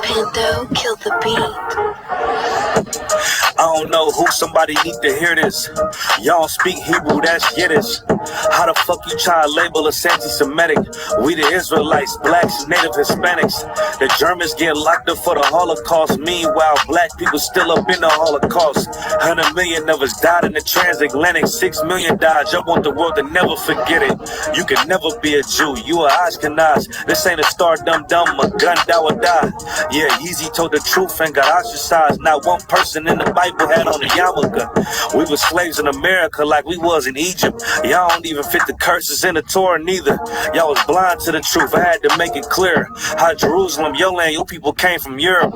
Pando, kill the beat. I don't know who, somebody need to hear this. Y'all speak Hebrew, that's Yiddish. How the fuck you try to label us anti-Semitic? We the Israelites, blacks, native Hispanics. The Germans get locked up for the Holocaust. Meanwhile, black people still up in the Holocaust. 100 million of us died in the transatlantic. 6 million died. I want the world to never forget it. You can never be a Jew. You are Ashkenaz. This ain't a star dumb, a gun that would die. Yeah, Yeezy told the truth and got ostracized. Not one person in the Bible had on a yarmulke. We were slaves in America like we was in Egypt. Y'all don't even fit the curses in the Torah neither. Y'all was blind to the truth. I had to make it clear how Jerusalem, your land, your people came from Europe.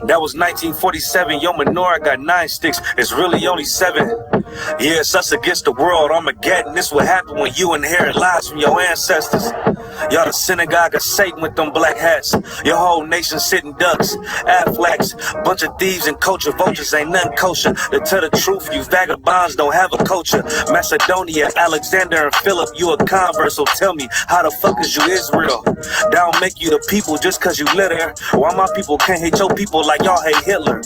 That was 1947. Your menorah got 9 sticks. It's really only 7. Yeah, it's us against the world. Armageddon. This what happened when you inherit lies from your ancestors. Y'all the synagogue of Satan with them black hats. Your whole nation sitting ducks, Aflacs, bunch of thieves and culture vultures. Ain't nothing kosher. To tell the truth, you vagabonds don't have a culture. Macedonia, Alexander and Philip, you a convert. So tell me, how the fuck is you Israel? That don't make you the people just cause you live there. Why my people can't hate your people like y'all hate Hitler?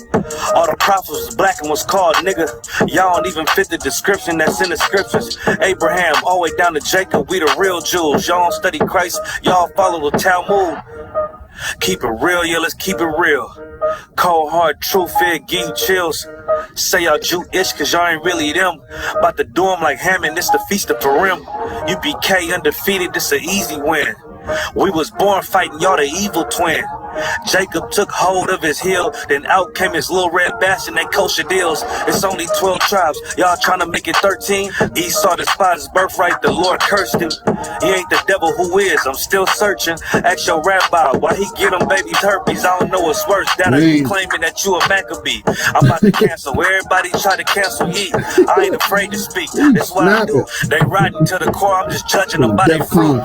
All the prophets was black and was called nigga. Y'all don't even fit the description that's in the scriptures. Abraham all the way down to Jacob, we the real Jews. Y'all don't study Christ, y'all follow the Talmud. Keep it real, yeah, let's keep it real. Cold hard truth, it give you chills. Say y'all Jew-ish cause y'all ain't really them. About to do them like Hammond, this the feast of Purim. UPK undefeated, this an easy win. We was born fighting, y'all the evil twin. Jacob took hold of his heel, then out came his little red bastard and they kosher deals. It's only 12 tribes, y'all trying to make it 13. Esau despised his birthright, the Lord cursed him. He ain't the devil, who is? I'm still searching. Ask your rabbi why he get them babies herpes. I don't know what's worse, that or you claiming that you a Maccabee. I'm about to cancel, everybody try to cancel ye. I ain't afraid to speak, that's what I do. They riding to the core, I'm just judging them by their fruit.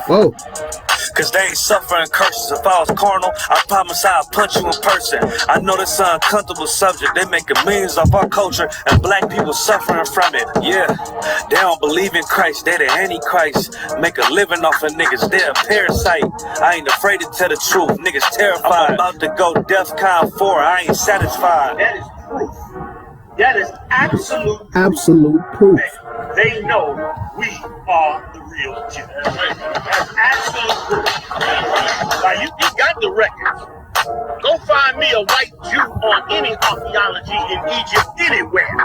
Cause they ain't suffering curses. If I was carnal, I promise I'll punch you in person. I know this is an uncomfortable subject. They making millions off our culture and black people suffering from it. Yeah, they don't believe in Christ. They the Antichrist. Make a living off of niggas. They a parasite. I ain't afraid to tell the truth. Niggas terrified. I'm about to go DEFCON 4. I ain't satisfied. That is proof. That is absolute proof. They know we are the real Jews. That's absolute proof. Now you got the records. Go find me a white Jew on any archaeology in Egypt anywhere.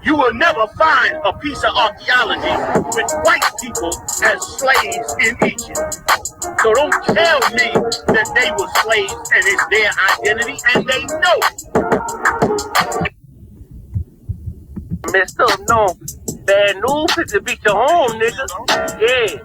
You will never find a piece of archaeology with white people as slaves in Egypt. So don't tell me that they were slaves and it's their identity, and they know it. Messed up, no. Bad news, fit to beat your home, nigga. Yeah.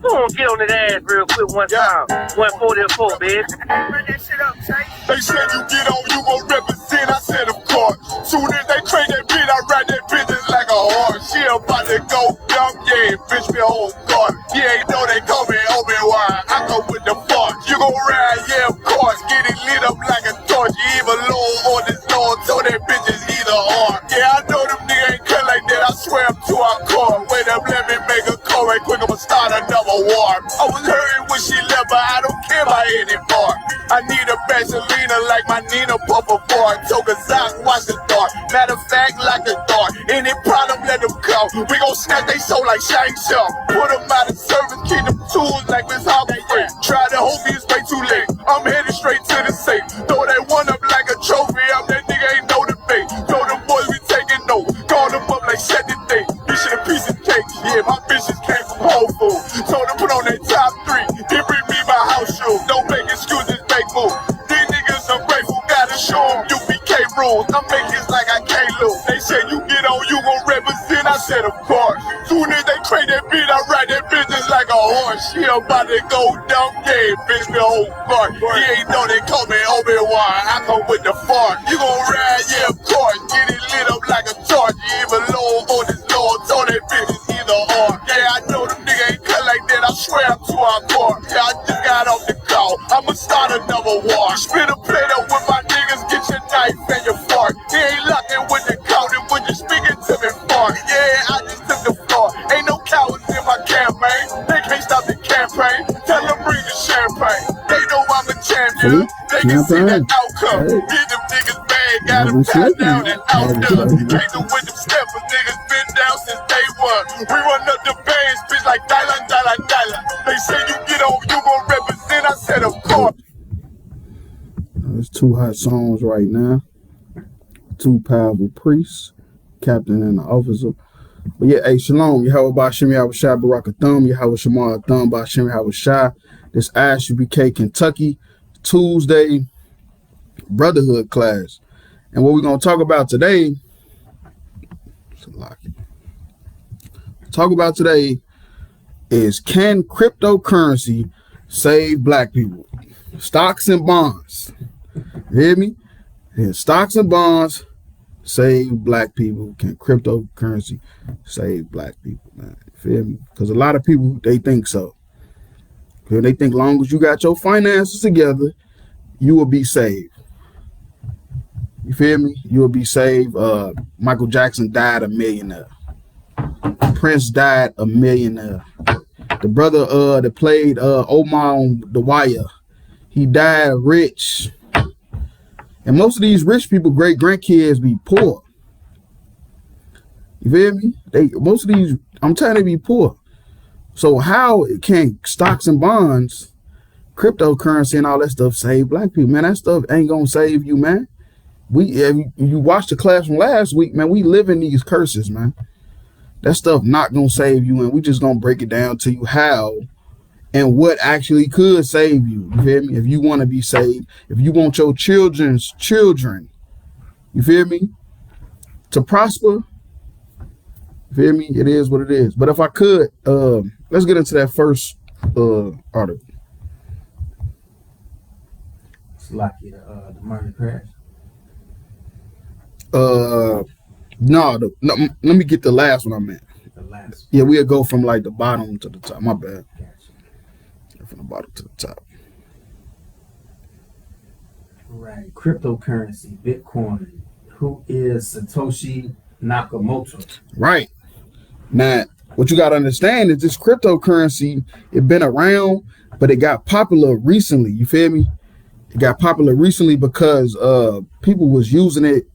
Go on, get on that ass real quick one time. 144, bitch. Run that shit up, Chase. They said you get on, you gon' represent. I said, of course. Soon as they trade that bitch, I ride that bitch just like a horse. She about to go dumb, yeah, bitch, me whole guard. Yeah, you know they call me Obi-Wan. I go with the force. You gon' ride, yeah, of course. Get it lit up like a torch. You even low on this Lord, so that bitch is either or. Yeah, I know them niggas ain't cut like that. I swear I'm to our core. Wait up, let me make a call right quick. I'ma start another war. I was hurting when she left, but I don't care about any more. I need a Vaseline like my Nina Puffer bar. Took a sock, watch the dark. Matter of fact, like a dart. Any problem, let them come. We gon' snatch they soul like Shang Tsung. Put them out of service, keep them tools like Miss Hawkins. Try to hold me, it's way too late. I'm headed straight to the safe. Throw that one up like a trophy. I'm that nigga, ain't no debate. Throw them boys, we taking notes. Call them up like set the date. Dish a piece of cake. Yeah, my bitches came from Whole Foods. Told them put on that top 3. Then bring me my house shoes. Don't make excuses, make moves. These niggas ungrateful, gotta show them UPK rules. I'm making this like I can't lose. They said you get on, you gon' represent. I said of course. Soon as they trade that bitch, I ride that bitch just like a horse. She about to go dumb, yeah, bitch, me whole guard. You ain't know they call me Obi-Wan. I come with the fart. You gon' ride, yeah, of course. Get it lit up like a torch. You even low on this Lord, so that bitch is either or. Yeah, I know them niggas ain't cut like that. I swear I'm to our core. Yeah, I just got off the call. I'ma start another war. Spit a plate up with my niggas. Get your knife and your fork. He ain't locking with the counting when you speaking to me far. Yeah, I just took the floor. Ain't no cowards in my campaign. They can't stop the campaign. Tell them bring the champagne. They know I'm a champion. time, yeah. They can see the outcome. Get them niggas bad, got them tied down and outdone. You can't do with them steppers, niggas been down since day one. We run up the bands, bitch, like dollar. They say you get on, you gon' represent. I said, of course. There's two hot songs right now. Two powerful priests, captain and the officer. But yeah, hey, shalom. Yahweh Ba'Shem Yahweh Shai Barakathum. Yahweh Shema Thumb Ba'Shem Yahweh Shai. This I.S.U.P.K. Kentucky Tuesday Brotherhood class. And what we're going to talk about today, is can cryptocurrency save black people? Stocks and bonds. You hear me? Yeah, stocks and bonds save black people. Can cryptocurrency save black people, man? You feel me? Because a lot of people, they think so. They think long as you got your finances together, you will be saved. You feel me? You will be saved. Michael Jackson died a millionaire. Prince died a millionaire. The brother that played Omar on The Wire, he died rich. And most of these rich people, great-grandkids be poor. You feel me? Most of these, I'm telling you, be poor. So how can stocks and bonds, cryptocurrency and all that stuff save black people? Man, that stuff ain't gonna save you, man. You watched the class from last week, man, we live in these curses, man. That stuff not gonna save you, and we just gonna break it down to you how and what actually could save you. You feel me? If you want to be saved, if you want your children's children, you feel me, to prosper, you feel me? It is what it is. But if I could, let's get into that first article. It's lucky the market crash. No, let me get the last one I meant. The last. Yeah, we'll go from like the bottom to the top. My bad. Gotcha. From the bottom to the top. Right. Cryptocurrency, Bitcoin. Who is Satoshi Nakamoto? Right. Now, what you got to understand is this cryptocurrency, it been around, but it got popular recently. You feel me? It got popular recently because people was using it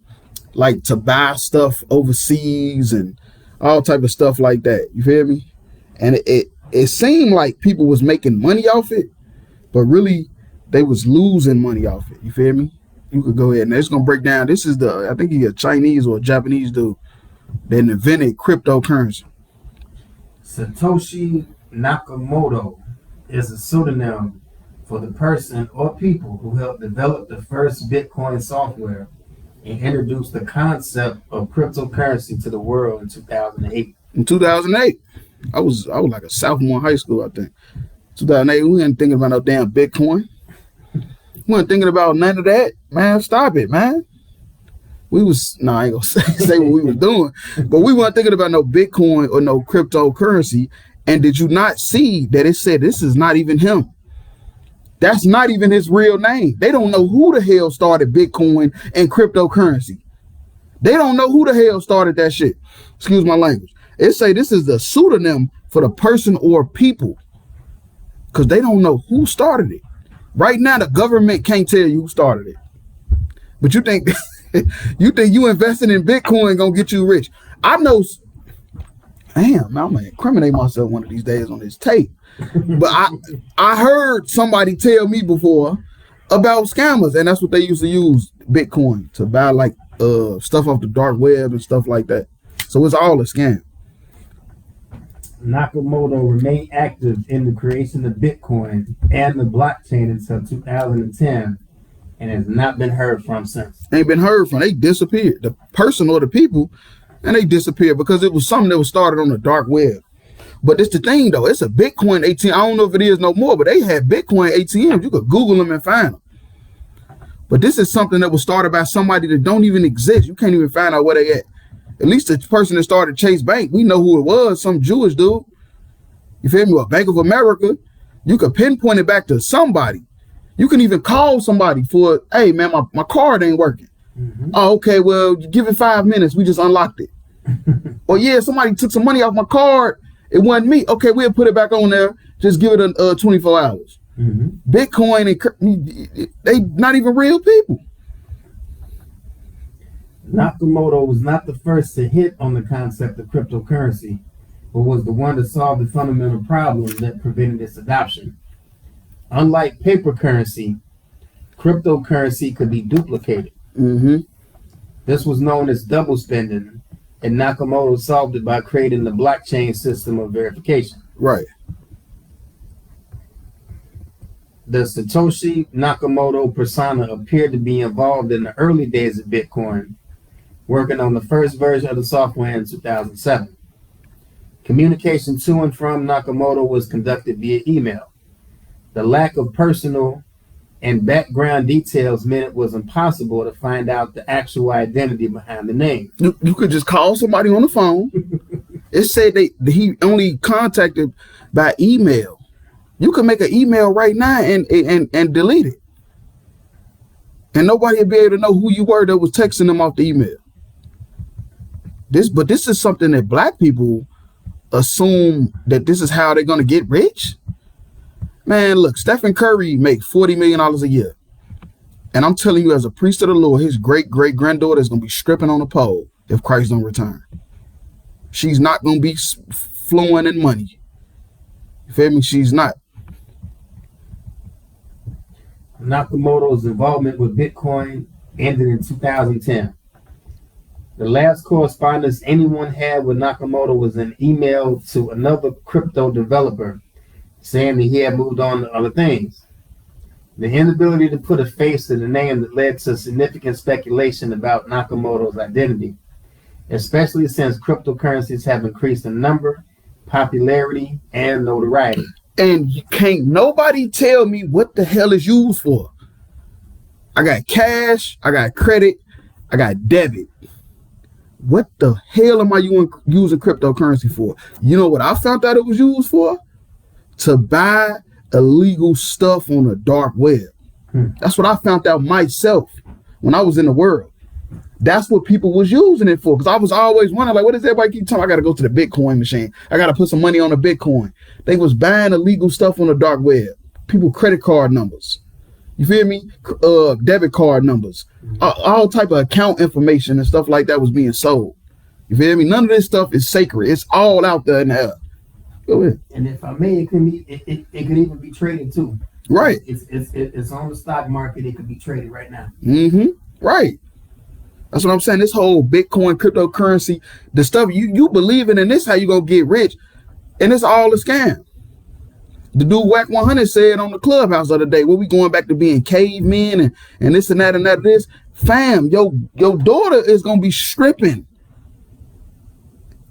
like to buy stuff overseas and all type of stuff like that. You feel me? And it seemed like people was making money off it, but really they was losing money off it. You feel me? You could go ahead and it's gonna break down. This is I think he's a Chinese or a Japanese dude that invented cryptocurrency. Satoshi Nakamoto is a pseudonym for the person or people who helped develop the first Bitcoin software and introduced the concept of cryptocurrency to the world in 2008. In 2008, I was like a sophomore in high school, I think. 2008, we weren't thinking about no damn Bitcoin. We weren't thinking about none of that. Man, stop it, man. I ain't gonna say what we was doing, but we weren't thinking about no Bitcoin or no cryptocurrency. And did you not see that it said this is not even him? That's not even his real name. They don't know who the hell started Bitcoin and cryptocurrency. They don't know who the hell started that shit. Excuse my language. It say this is the pseudonym for the person or people because they don't know who started it. Right now, the government can't tell you who started it. But you think you investing in Bitcoin gonna get you rich. I know. Damn, I'm gonna incriminate myself one of these days on this tape. But I heard somebody tell me before about scammers, and that's what they used to use Bitcoin to buy like stuff off the dark web and stuff like that. So it's all a scam. Nakamoto remained active in the creation of Bitcoin and the blockchain until 2010 and has not been heard from since. Ain't been heard from. They disappeared. The person or the people, and they disappeared because it was something that was started on the dark web. But it's the thing, though. It's a Bitcoin ATM. I don't know if it is no more, but they had Bitcoin ATMs. You could Google them and find them. But this is something that was started by somebody that don't even exist. You can't even find out where they at. At least the person that started Chase Bank, we know who it was, some Jewish dude. You feel me? Or Bank of America. You could pinpoint it back to somebody. You can even call somebody for, hey, man, my card ain't working. Mm-hmm. Oh, okay, well, give it 5 minutes. We just unlocked it. Or, yeah, somebody took some money off my card. It wasn't me. Okay, we'll put it back on there. Just give it 24 hours. Bitcoin and they not even real people. Nakamoto was not the first to hit on the concept of cryptocurrency, but was the one to solve the fundamental problem that prevented its adoption. Unlike paper currency, cryptocurrency could be duplicated. This was known as double spending, and Nakamoto solved it by creating the blockchain system of verification. Right. The Satoshi Nakamoto persona appeared to be involved in the early days of Bitcoin, working on the first version of the software in 2007. Communication to and from Nakamoto was conducted via email. The lack of personal and background details meant it was impossible to find out the actual identity behind the name. You could just call somebody on the phone. It said he only contacted by email. You can make an email right now and delete it. And nobody would be able to know who you were that was texting them off the email. But this is something that black people assume that this is how they're going to get rich. Man, look, Stephen Curry makes $40 million a year. And I'm telling you, as a priest of the Lord, his great-great-granddaughter is going to be stripping on a pole if Christ don't return. She's not going to be flowing in money. You feel me? She's not. Nakamoto's involvement with Bitcoin ended in 2010. The last correspondence anyone had with Nakamoto was an email to another crypto developer saying that he had moved on to other things. The inability to put a face to the name that led to significant speculation about Nakamoto's identity, especially since cryptocurrencies have increased in number, popularity, and notoriety. And can't nobody tell me what the hell is used for. I got cash, I got credit, I got debit. What the hell am I using cryptocurrency for? You know what I found out it was used for? To buy illegal stuff on the dark web. That's what I found out myself when I was in the world. That's what people was using it for. Because I was always wondering, like, what does everybody keep telling me? I got to go to the Bitcoin machine. I got to put some money on the Bitcoin. They was buying illegal stuff on the dark web. People credit card numbers. You feel me? Debit card numbers. All type of account information and stuff like that was being sold. You feel me? None of this stuff is sacred. It's all out there in the air. Go ahead. And if I may, it could even be traded too. Right. It's on the stock market. It could be traded right now. Right. That's what I'm saying. This whole Bitcoin cryptocurrency, the stuff you believe in, and this how you gonna get rich, and it's all a scam. The dude Whack 100 said on the Clubhouse the other day, well, we going back to being cavemen and this and that and that. This fam, your daughter is gonna be stripping.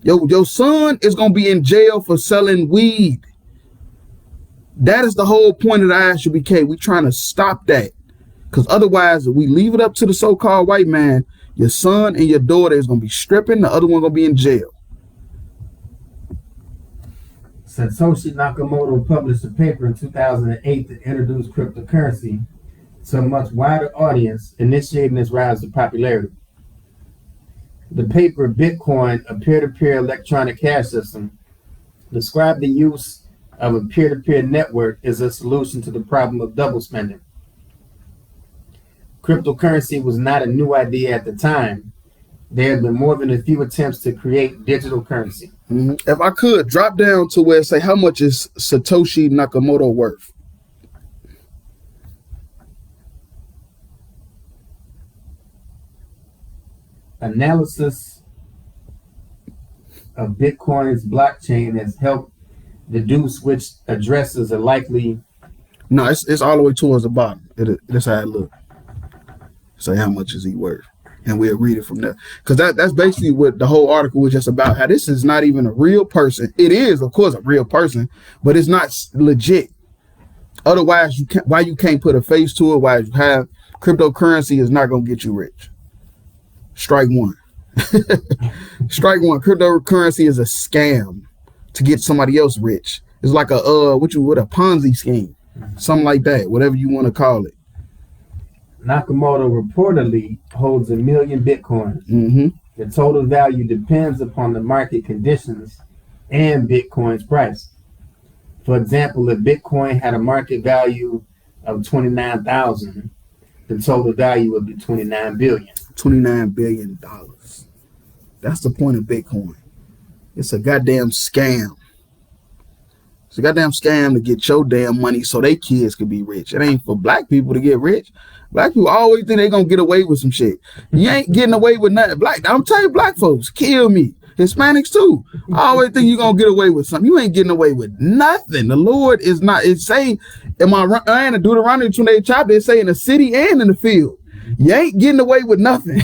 Your son is gonna be in jail for selling weed. That is the whole point of the I.S.U.P.K. We trying to stop that, because otherwise, if we leave it up to the so-called white man, your son and your daughter is gonna be stripping. The other one gonna be in jail. Satoshi Nakamoto published a paper in 2008 that introduced cryptocurrency to a much wider audience, initiating its rise to popularity. The paper, Bitcoin, a peer-to-peer electronic cash system, described the use of a peer-to-peer network as a solution to the problem of double spending. Cryptocurrency was not a new idea at the time. There have been more than a few attempts to create digital currency. If I could drop down to where say how much is Satoshi Nakamoto worth? Analysis of Bitcoin's blockchain has helped deduce which addresses are likely. No, it's all the way towards the bottom. That's how it looks. Say how much is he worth, and we'll read it from there. Because that's basically what the whole article was just about. How this is not even a real person. It is, of course, a real person, but it's not legit. Otherwise, why you can't put a face to it? Why you have cryptocurrency is not gonna get you rich. Strike one. Strike one. Cryptocurrency is a scam to get somebody else rich. It's like a Ponzi scheme, something like that. Whatever you want to call it. Nakamoto reportedly holds 1 million Bitcoins. The total value depends upon the market conditions and Bitcoin's price. For example, if Bitcoin had a market value of 29,000, the total value would be 29 billion. $29 billion. That's the point of Bitcoin. It's a goddamn scam. It's a goddamn scam to get your damn money so they kids could be rich. It ain't for black people to get rich. Black people always think they gonna get away with some shit. You ain't getting away with nothing. I'm telling you, black folks, kill me. Hispanics too. I always think you're gonna get away with something. You ain't getting away with nothing. The Lord is not. It say in the Deuteronomy 28 chapter, it say in the city and in the field. You ain't getting away with nothing.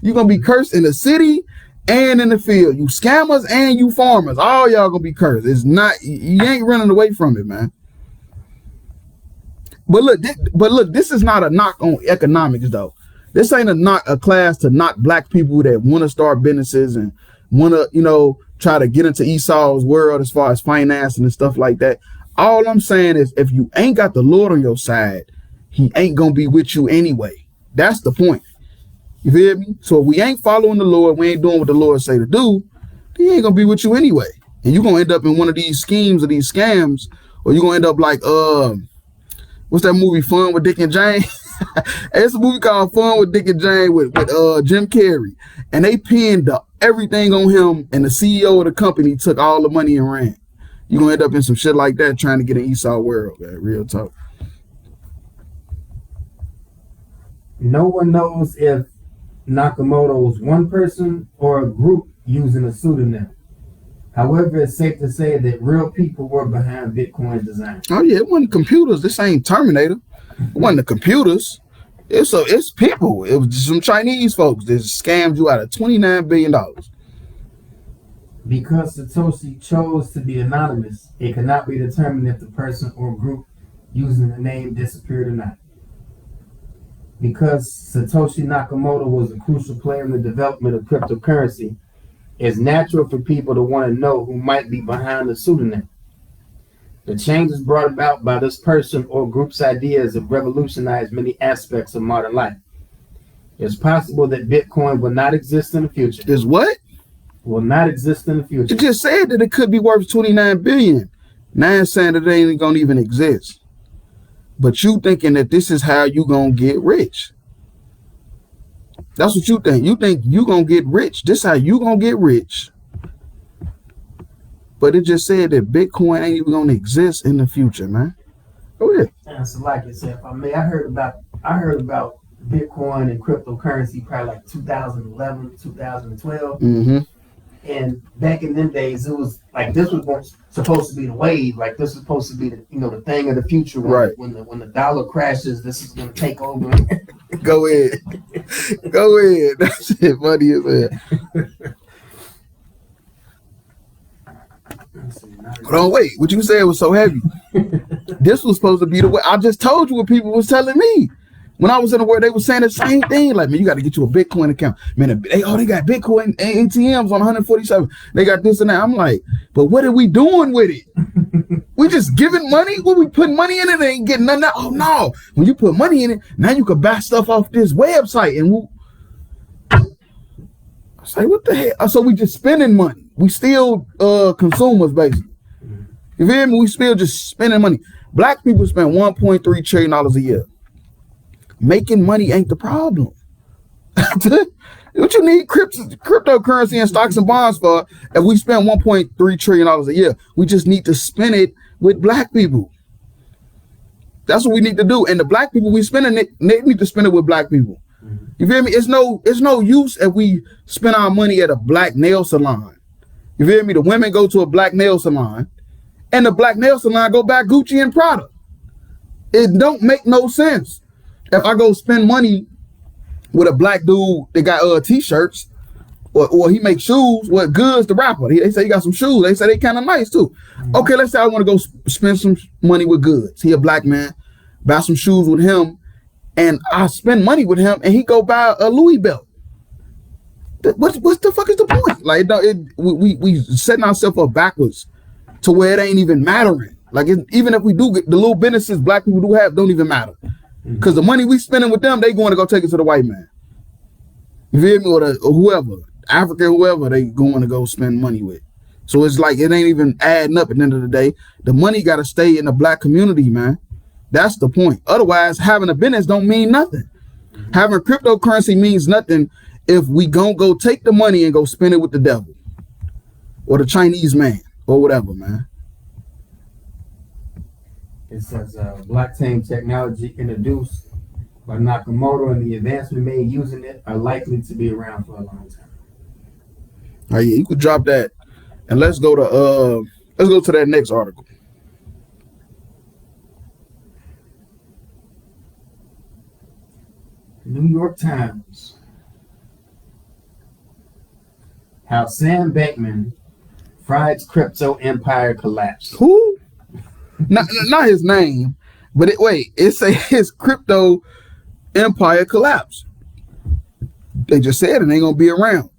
You're gonna be cursed in the city and in the field. You scammers and you farmers, all y'all gonna be cursed. It's not, you ain't running away from it, man. But look, this is not a knock on economics though. This ain't a class to knock black people that want to start businesses and want to, try to get into Esau's world as far as financing and stuff like that. All I'm saying is, if you ain't got the Lord on your side, he ain't gonna be with you anyway. That's the point. You feel me? So if we ain't following the Lord, we ain't doing what the Lord say to do, he ain't gonna be with you anyway. And you're gonna end up in one of these schemes or these scams, or you're gonna end up like what's that movie, Fun with Dick and Jane? It's a movie called Fun with Dick and Jane with Jim Carrey. And they pinned everything on him, and the CEO of the company took all the money and ran. You're gonna end up in some shit like that trying to get an Esau world, man. Real talk. No one knows if Nakamoto was one person or a group using a pseudonym. However, it's safe to say that real people were behind Bitcoin's design. Oh yeah, it wasn't computers. This ain't Terminator. It wasn't the computers. It's people. It was just some Chinese folks that scammed you out of $29 billion. Because Satoshi chose to be anonymous, it cannot be determined if the person or group using the name disappeared or not. Because Satoshi Nakamoto was a crucial player in the development of cryptocurrency, it's natural for people to want to know who might be behind the pseudonym. The changes brought about by this person or group's ideas have revolutionized many aspects of modern life. It's possible that Bitcoin will not exist in the future. Is what? Will not exist in the future. You just said that it could be worth $29 billion. Now it's saying that it ain't gonna even exist. But you thinking that this is how you gonna get rich. That's what you think. You think you gonna get rich. This is how you gonna get rich. But it just said that Bitcoin ain't even gonna exist in the future, man. Go ahead. And so like I said, I heard about Bitcoin and cryptocurrency probably like 2011, 2012. Mm-hmm. And back in them days, it was like this was supposed to be the wave. Like this was supposed to be the thing of the future. When the dollar crashes, this is gonna take over. Go ahead. Go ahead. That shit funny as hell. Hold on, wait. What you said was so heavy. This was supposed to be the way. I just told you what people was telling me. When I was in the world, they were saying the same thing. Like, man, you got to get you a Bitcoin account. Man, they got Bitcoin ATMs on 147. They got this and that. I'm like, but what are we doing with it? We just giving money? When we put money in it, they ain't getting nothing out. Oh, no. When you put money in it, now you can buy stuff off this website. And I say, what the hell? So we just spending money. We still consumers, basically. You feel me? We still just spending money. Black people spend $1.3 trillion a year. Making money ain't the problem. What you need cryptocurrency and stocks and bonds for if we spend $1.3 trillion a year? We just need to spend it with black people. That's what we need to do. And the black people we spending it, they need to spend it with black people. You feel me? It's no use if we spend our money at a black nail salon. You feel me? The women go to a black nail salon and the black nail salon go buy Gucci and Prada. It don't make no sense. If I go spend money with a black dude that got t-shirts or he makes shoes, what Goods the rapper, they say he got some shoes. They say they kind of nice too. Okay, let's say I want to go spend some money with Goods. He a black man, buy some shoes with him, and I spend money with him, and he go buy a Louis belt. What the fuck is the point? Like we setting ourselves up backwards to where it ain't even mattering. Like even if we do get the little businesses black people do have, don't even matter. Because the money we spending with them, they going to go take it to the white man. You feel me? Or whoever, Africa, whoever they going to go spend money with. So it's like it ain't even adding up at the end of the day. The money got to stay in the black community, man. That's the point. Otherwise, having a business don't mean nothing. Having cryptocurrency means nothing if we gon' go take the money and go spend it with the devil or the Chinese man or whatever, man. It says blockchain technology introduced by Nakamoto and the advancement made using it are likely to be around for a long time. Oh, yeah, you could drop that, and let's go to that next article. New York Times. How Sam Bankman-Fried's crypto empire collapsed. Who? Not his name, but it say his crypto empire collapsed. They just said it ain't gonna be around.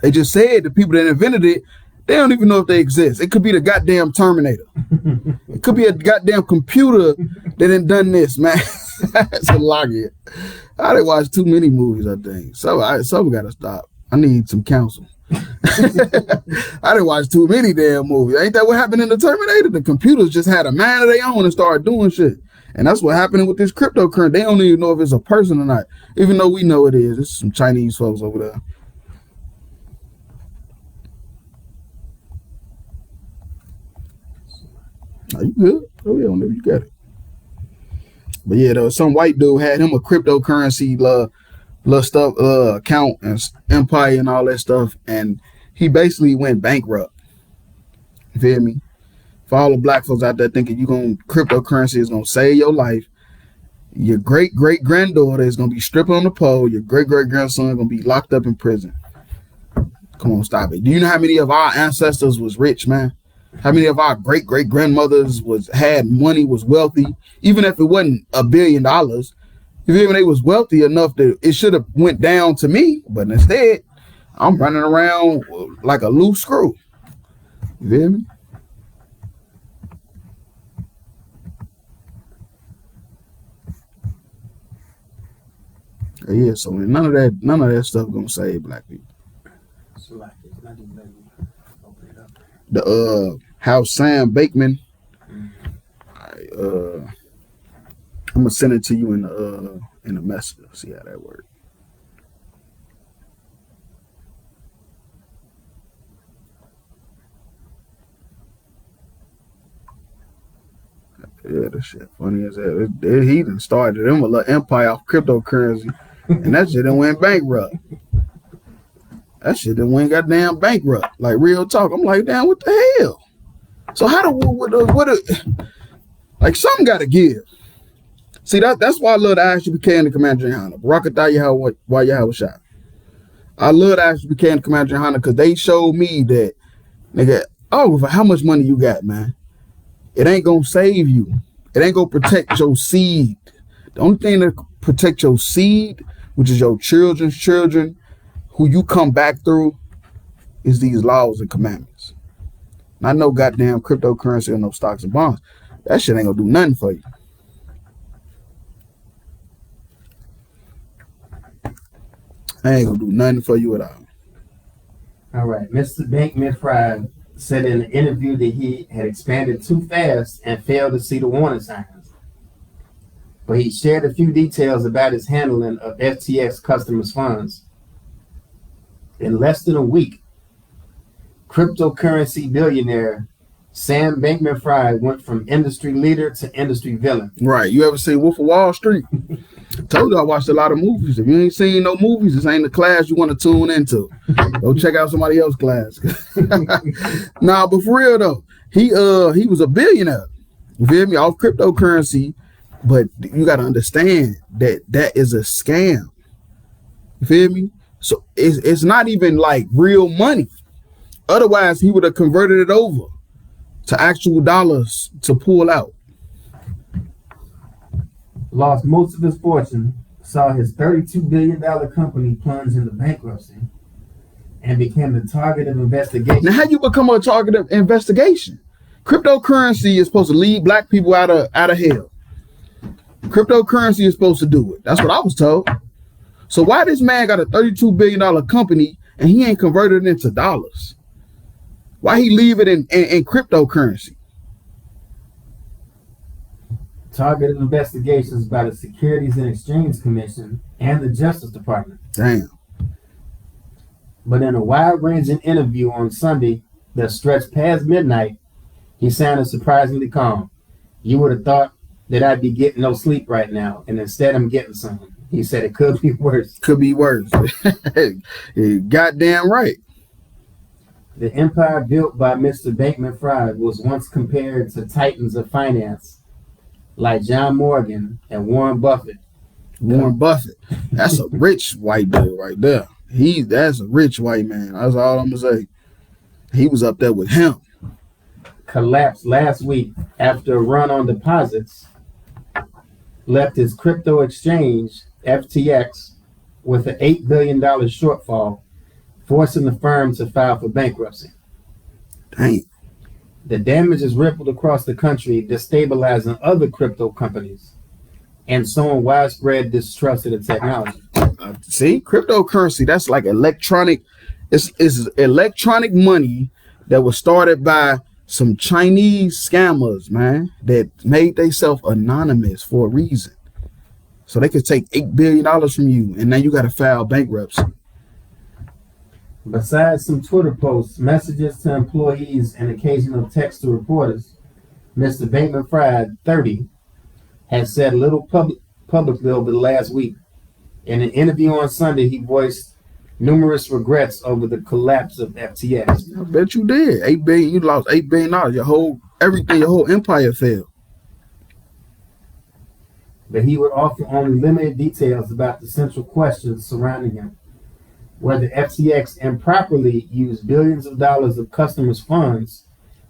They just said the people that invented it, they don't even know if they exist. It could be the goddamn Terminator. It could be a goddamn computer that done this, man. That's a login. I didn't watch too many movies, I think. So we gotta stop. I need some counsel. I didn't watch too many damn movies. Ain't that what happened in the Terminator? The computers just had a mind of their own and started doing shit. And that's what happened with this cryptocurrency. They don't even know if it's a person or not, even though we know it is. It's some Chinese folks over there. Are you good? Oh, yeah, you got it. But yeah, there was some white dude had him a cryptocurrency stuff account and empire and all that stuff, and he basically went bankrupt. You feel me? For all the black folks out there thinking cryptocurrency is gonna save your life, your great granddaughter is gonna be stripping on the pole, your great grandson gonna be locked up in prison. Come on, stop it. Do you know how many of our ancestors was rich, man? How many of our great grandmothers had money, was wealthy, even if it wasn't $1 billion? If even they was wealthy enough that it should have went down to me, but instead, I'm running around like a loose screw. You feel me? Yeah, so none of that stuff gonna save black people. How Sam Bankman. I'm gonna send it to you in a message. See how that works. Yeah, this shit funny as hell. He done started him a little empire off cryptocurrency, and that shit done went bankrupt. That shit done went goddamn bankrupt. Like, real talk. I'm like, damn, what the hell? So how like, something got to give. See, that's why I love the I.S.U.P.K and the Commander GEN.YAHANNA. Barakatah Yahweh Shah. I love the I.S.U.P.K and the Commander GEN.YAHANNA because they showed me that, nigga, for how much money you got, man? It ain't gonna save you. It ain't gonna protect your seed. The only thing that protect your seed, which is your children's children, who you come back through, is these laws and commandments. Not no goddamn cryptocurrency or no stocks and bonds. That shit ain't gonna do nothing for you. I ain't gonna do nothing for you at all. All right. Mr. Bankman-Fried said in an interview that he had expanded too fast and failed to see the warning signs. But he shared a few details about his handling of FTX customers' funds. In less than a week, cryptocurrency billionaire Sam Bankman-Fried went from industry leader to industry villain. Right. You ever seen Wolf of Wall Street? Told you I watched a lot of movies. If you ain't seen no movies, this ain't the class you want to tune into. Go check out somebody else's class. Nah, but for real though, he was a billionaire. You feel me? Off cryptocurrency, but you got to understand that is a scam. You feel me? So it's not even like real money. Otherwise, he would have converted it over to actual dollars to pull out. Lost most of his fortune, saw his $32 billion company plunge into bankruptcy, and became the target of investigation. Now, how you become a target of investigation? Cryptocurrency is supposed to lead black people out of hell. Cryptocurrency is supposed to do it. That's what I was told. So why this man got a $32 billion company and he ain't converted it into dollars? Why he leave it in cryptocurrency? Targeted investigations by the Securities and Exchange Commission and the Justice Department. Damn. But in a wide-ranging interview on Sunday that stretched past midnight, he sounded surprisingly calm. You would have thought that I'd be getting no sleep right now, and instead I'm getting some. He said it could be worse. Could be worse. Goddamn right. The empire built by Mr. Bankman-Fried was once compared to titans of finance like John Morgan and Warren Buffett. Warren Buffett. That's a rich white dude right there. That's a rich white man. That's all I'm gonna say. He was up there with him. Collapsed last week after a run on deposits left his crypto exchange, FTX, with an $8 billion shortfall, forcing the firm to file for bankruptcy. Dang. The damage has rippled across the country, destabilizing other crypto companies and sowing widespread distrust of the technology. See, cryptocurrency, that's like electronic. It's electronic money that was started by some Chinese scammers, man, that made themselves anonymous for a reason. So they could take $8 billion from you, and now you got to file bankruptcy. Besides some Twitter posts, messages to employees, and occasional text to reporters, Mr. Bankman-Fried, 30, has said little publicly over the last week. In an interview on Sunday, he voiced numerous regrets over the collapse of FTX. I bet you did. $8 billion. You lost $8 billion. Your whole empire failed. But he would offer only limited details about the central questions surrounding him. Whether FTX improperly used billions of dollars of customers' funds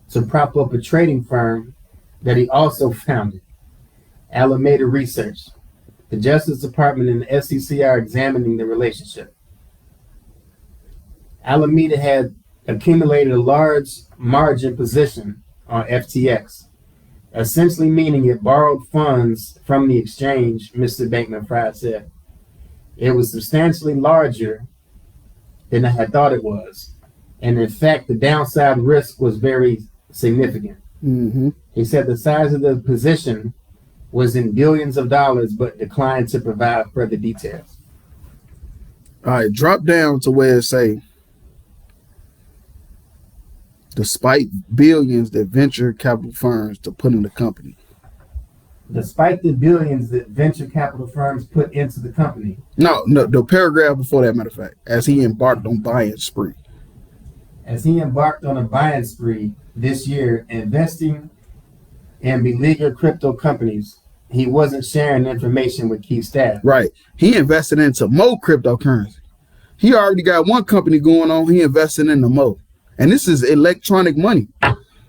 to prop up a trading firm that he also founded, Alameda Research. The Justice Department and the SEC are examining the relationship. Alameda had accumulated a large margin position on FTX, essentially meaning it borrowed funds from the exchange, Mr. Bankman-Fried said. It was substantially larger than I had thought it was. And in fact, the downside risk was very significant. Mm-hmm. He said the size of the position was in billions of dollars, but declined to provide further details. All right, drop down to where it say, despite billions that venture capital firms to put in the company. Despite the billions that venture capital firms put into the company. No, the paragraph before that, matter of fact, as he embarked on buying spree. As he embarked on a buying spree this year, investing in beleaguered crypto companies, he wasn't sharing information with key staff. Right. He invested into more cryptocurrency. He already got one company going on. He invested in the more. And this is electronic money.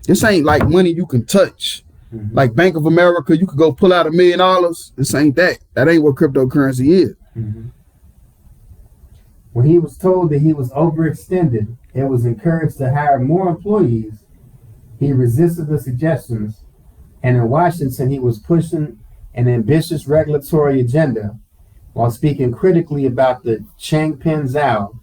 This ain't like money you can touch. Mm-hmm. Like Bank of America, you could go pull out $1 million. This ain't that. That ain't what cryptocurrency is. Mm-hmm. When he was told that he was overextended and was encouraged to hire more employees, he resisted the suggestions. And in Washington, he was pushing an ambitious regulatory agenda while speaking critically about the Changpeng Zhao,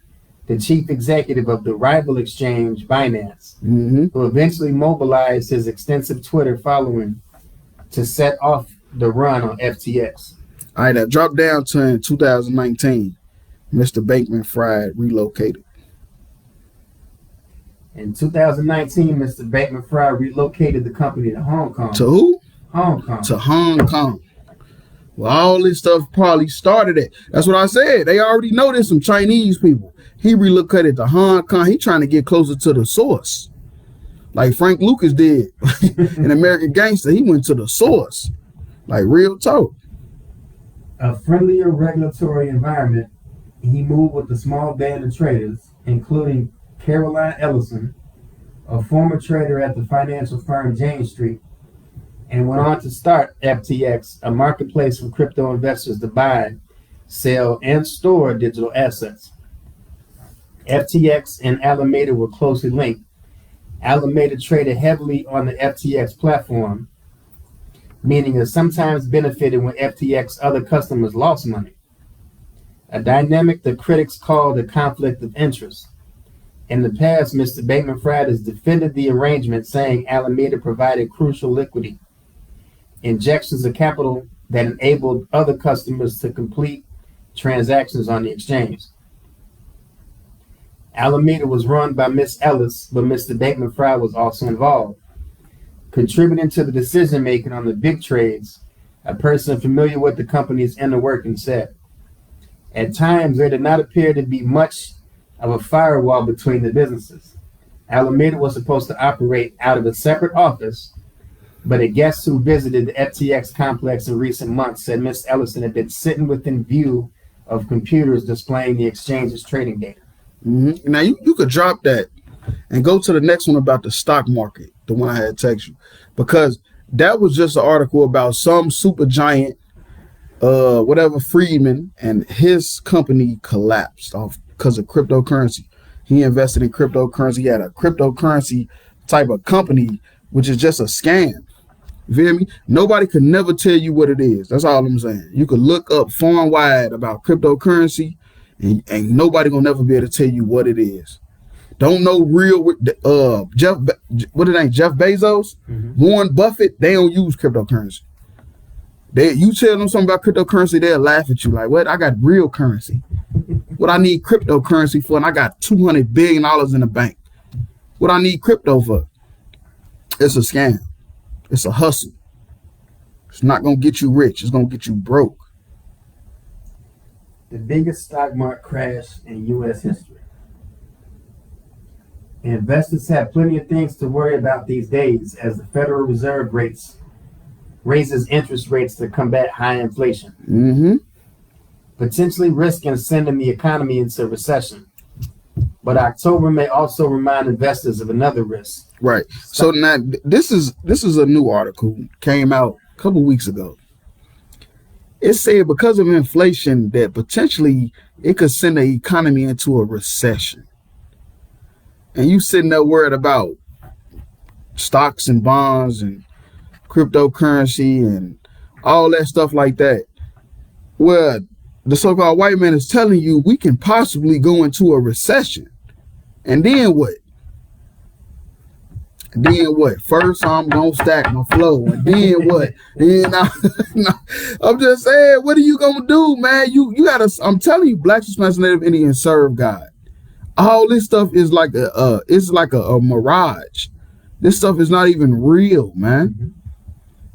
the chief executive of the rival exchange Binance, mm-hmm. who eventually mobilized his extensive Twitter following to set off the run on FTX. All right, now drop down to in 2019, Mr. Bankman-Fried relocated. In 2019, Mr. Bankman-Fried relocated the company to Hong Kong. To who? Hong Kong. To Hong Kong. Well, all this stuff probably started it. That's what I said. They already know there's some Chinese people. He relocated to Hong Kong. He trying to get closer to the source. Like Frank Lucas did in American Gangster. He went to the source. Like real talk. A friendlier regulatory environment. He moved with a small band of traders, including Caroline Ellison, a former trader at the financial firm Jane Street, and went on to start FTX, a marketplace for crypto investors to buy, sell, and store digital assets. FTX and Alameda were closely linked. Alameda traded heavily on the FTX platform, meaning it sometimes benefited when FTX other customers lost money. A dynamic that critics called a conflict of interest. In the past, Mr. Bateman-Fried has defended the arrangement, saying Alameda provided crucial liquidity, injections of capital that enabled other customers to complete transactions on the exchange. Alameda was run by Miss Ellis, but Mr. Bateman-Fried was also involved, contributing to the decision-making on the big trades. A person familiar with the company's inner workings said, at times, there did not appear to be much of a firewall between the businesses. Alameda was supposed to operate out of a separate office, but a guest who visited the FTX complex in recent months said Miss Ellison had been sitting within view of computers displaying the exchange's trading data. Mm-hmm. Now, you could drop that and go to the next one about the stock market, the one I had text you, because that was just an article about some super giant, whatever, Friedman, and his company collapsed off because of cryptocurrency. He invested in cryptocurrency. He had a cryptocurrency type of company, which is just a scam. You feel me? Nobody could never tell you what it is. That's all I'm saying. You could look up far and wide about cryptocurrency, and ain't nobody gonna never be able to tell you what it is. Don't know real Jeff Bezos, Warren Buffett, they don't use cryptocurrency. You tell them something about cryptocurrency, they'll laugh at you like, what? I got real currency. What I need cryptocurrency for, and I got $200 billion in the bank. What I need crypto for? It's a scam. It's a hustle. It's not going to get you rich. It's going to get you broke. The biggest stock market crash in U.S. history. Investors have plenty of things to worry about these days as the Federal Reserve raises interest rates to combat high inflation, potentially risking sending the economy into recession. But October may also remind investors of another risk. Right. So now this is a new article, came out a couple weeks ago. It said because of inflation that potentially it could send the economy into a recession. And you sitting there worried about stocks and bonds and cryptocurrency and all that stuff like that. Well, the so-called white man is telling you we can possibly go into a recession. And then what? First, I'm going to stack my flow. And then what? I'm just saying, what are you going to do, man? You got to, I'm telling you, Blacks, Hispanics, Native Indians serve God. All this stuff is like it's like a mirage. This stuff is not even real, man.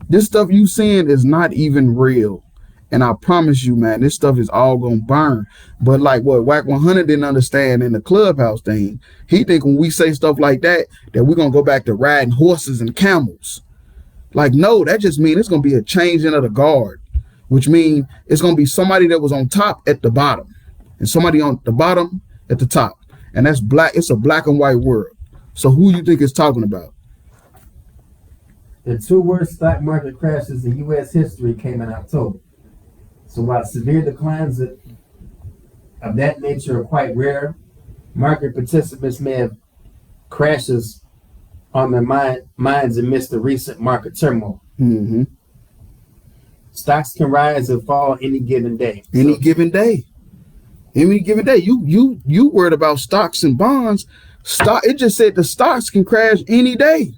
This stuff you seeing is not even real. And I promise you, man, this stuff is all gonna burn. But like what Whack 100 didn't understand in the clubhouse thing, he think when we say stuff like that we're gonna go back to riding horses and camels. Like, no, that just means it's gonna be a changing of the guard, which means it's gonna be somebody that was on top at the bottom and somebody on the bottom at the top. And that's black. It's a black and white world. So who you think is talking about? The two worst stock market crashes in U.S. history came in October. So while severe declines of that nature are quite rare, market participants may have crashes on their minds amidst the recent market turmoil. Stocks can rise and fall any given day. Any given day. You worried about stocks and bonds. It just said the stocks can crash any day.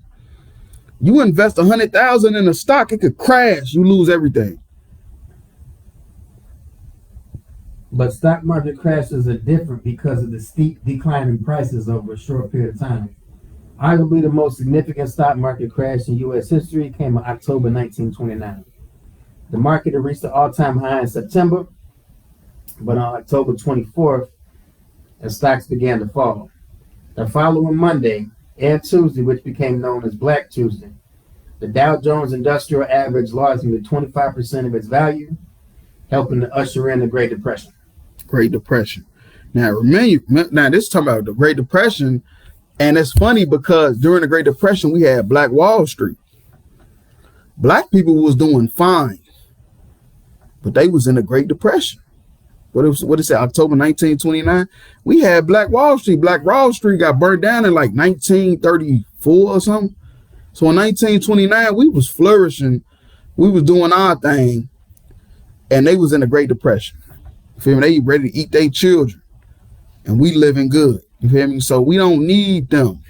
You invest 100,000 in a stock, it could crash. You lose everything. But stock market crashes are different because of the steep decline in prices over a short period of time. Arguably the most significant stock market crash in U.S. history came in October 1929. The market had reached an all-time high in September, but on October 24th, as stocks began to fall. The following Monday and Tuesday, which became known as Black Tuesday, the Dow Jones Industrial Average lost nearly 25% of its value, helping to usher in the Great Depression. Great Depression. Now, remember, this is talking about the Great Depression, and it's funny because during the Great Depression, we had Black Wall Street. Black people was doing fine, but they was in the Great Depression. What it say, October 1929? We had Black Wall Street. Black Wall Street got burned down in like 1934 or something. So in 1929, we was flourishing. We was doing our thing. And they was in the Great Depression. Feel me? They ready to eat their children. And we living good. You feel me? So we don't need them.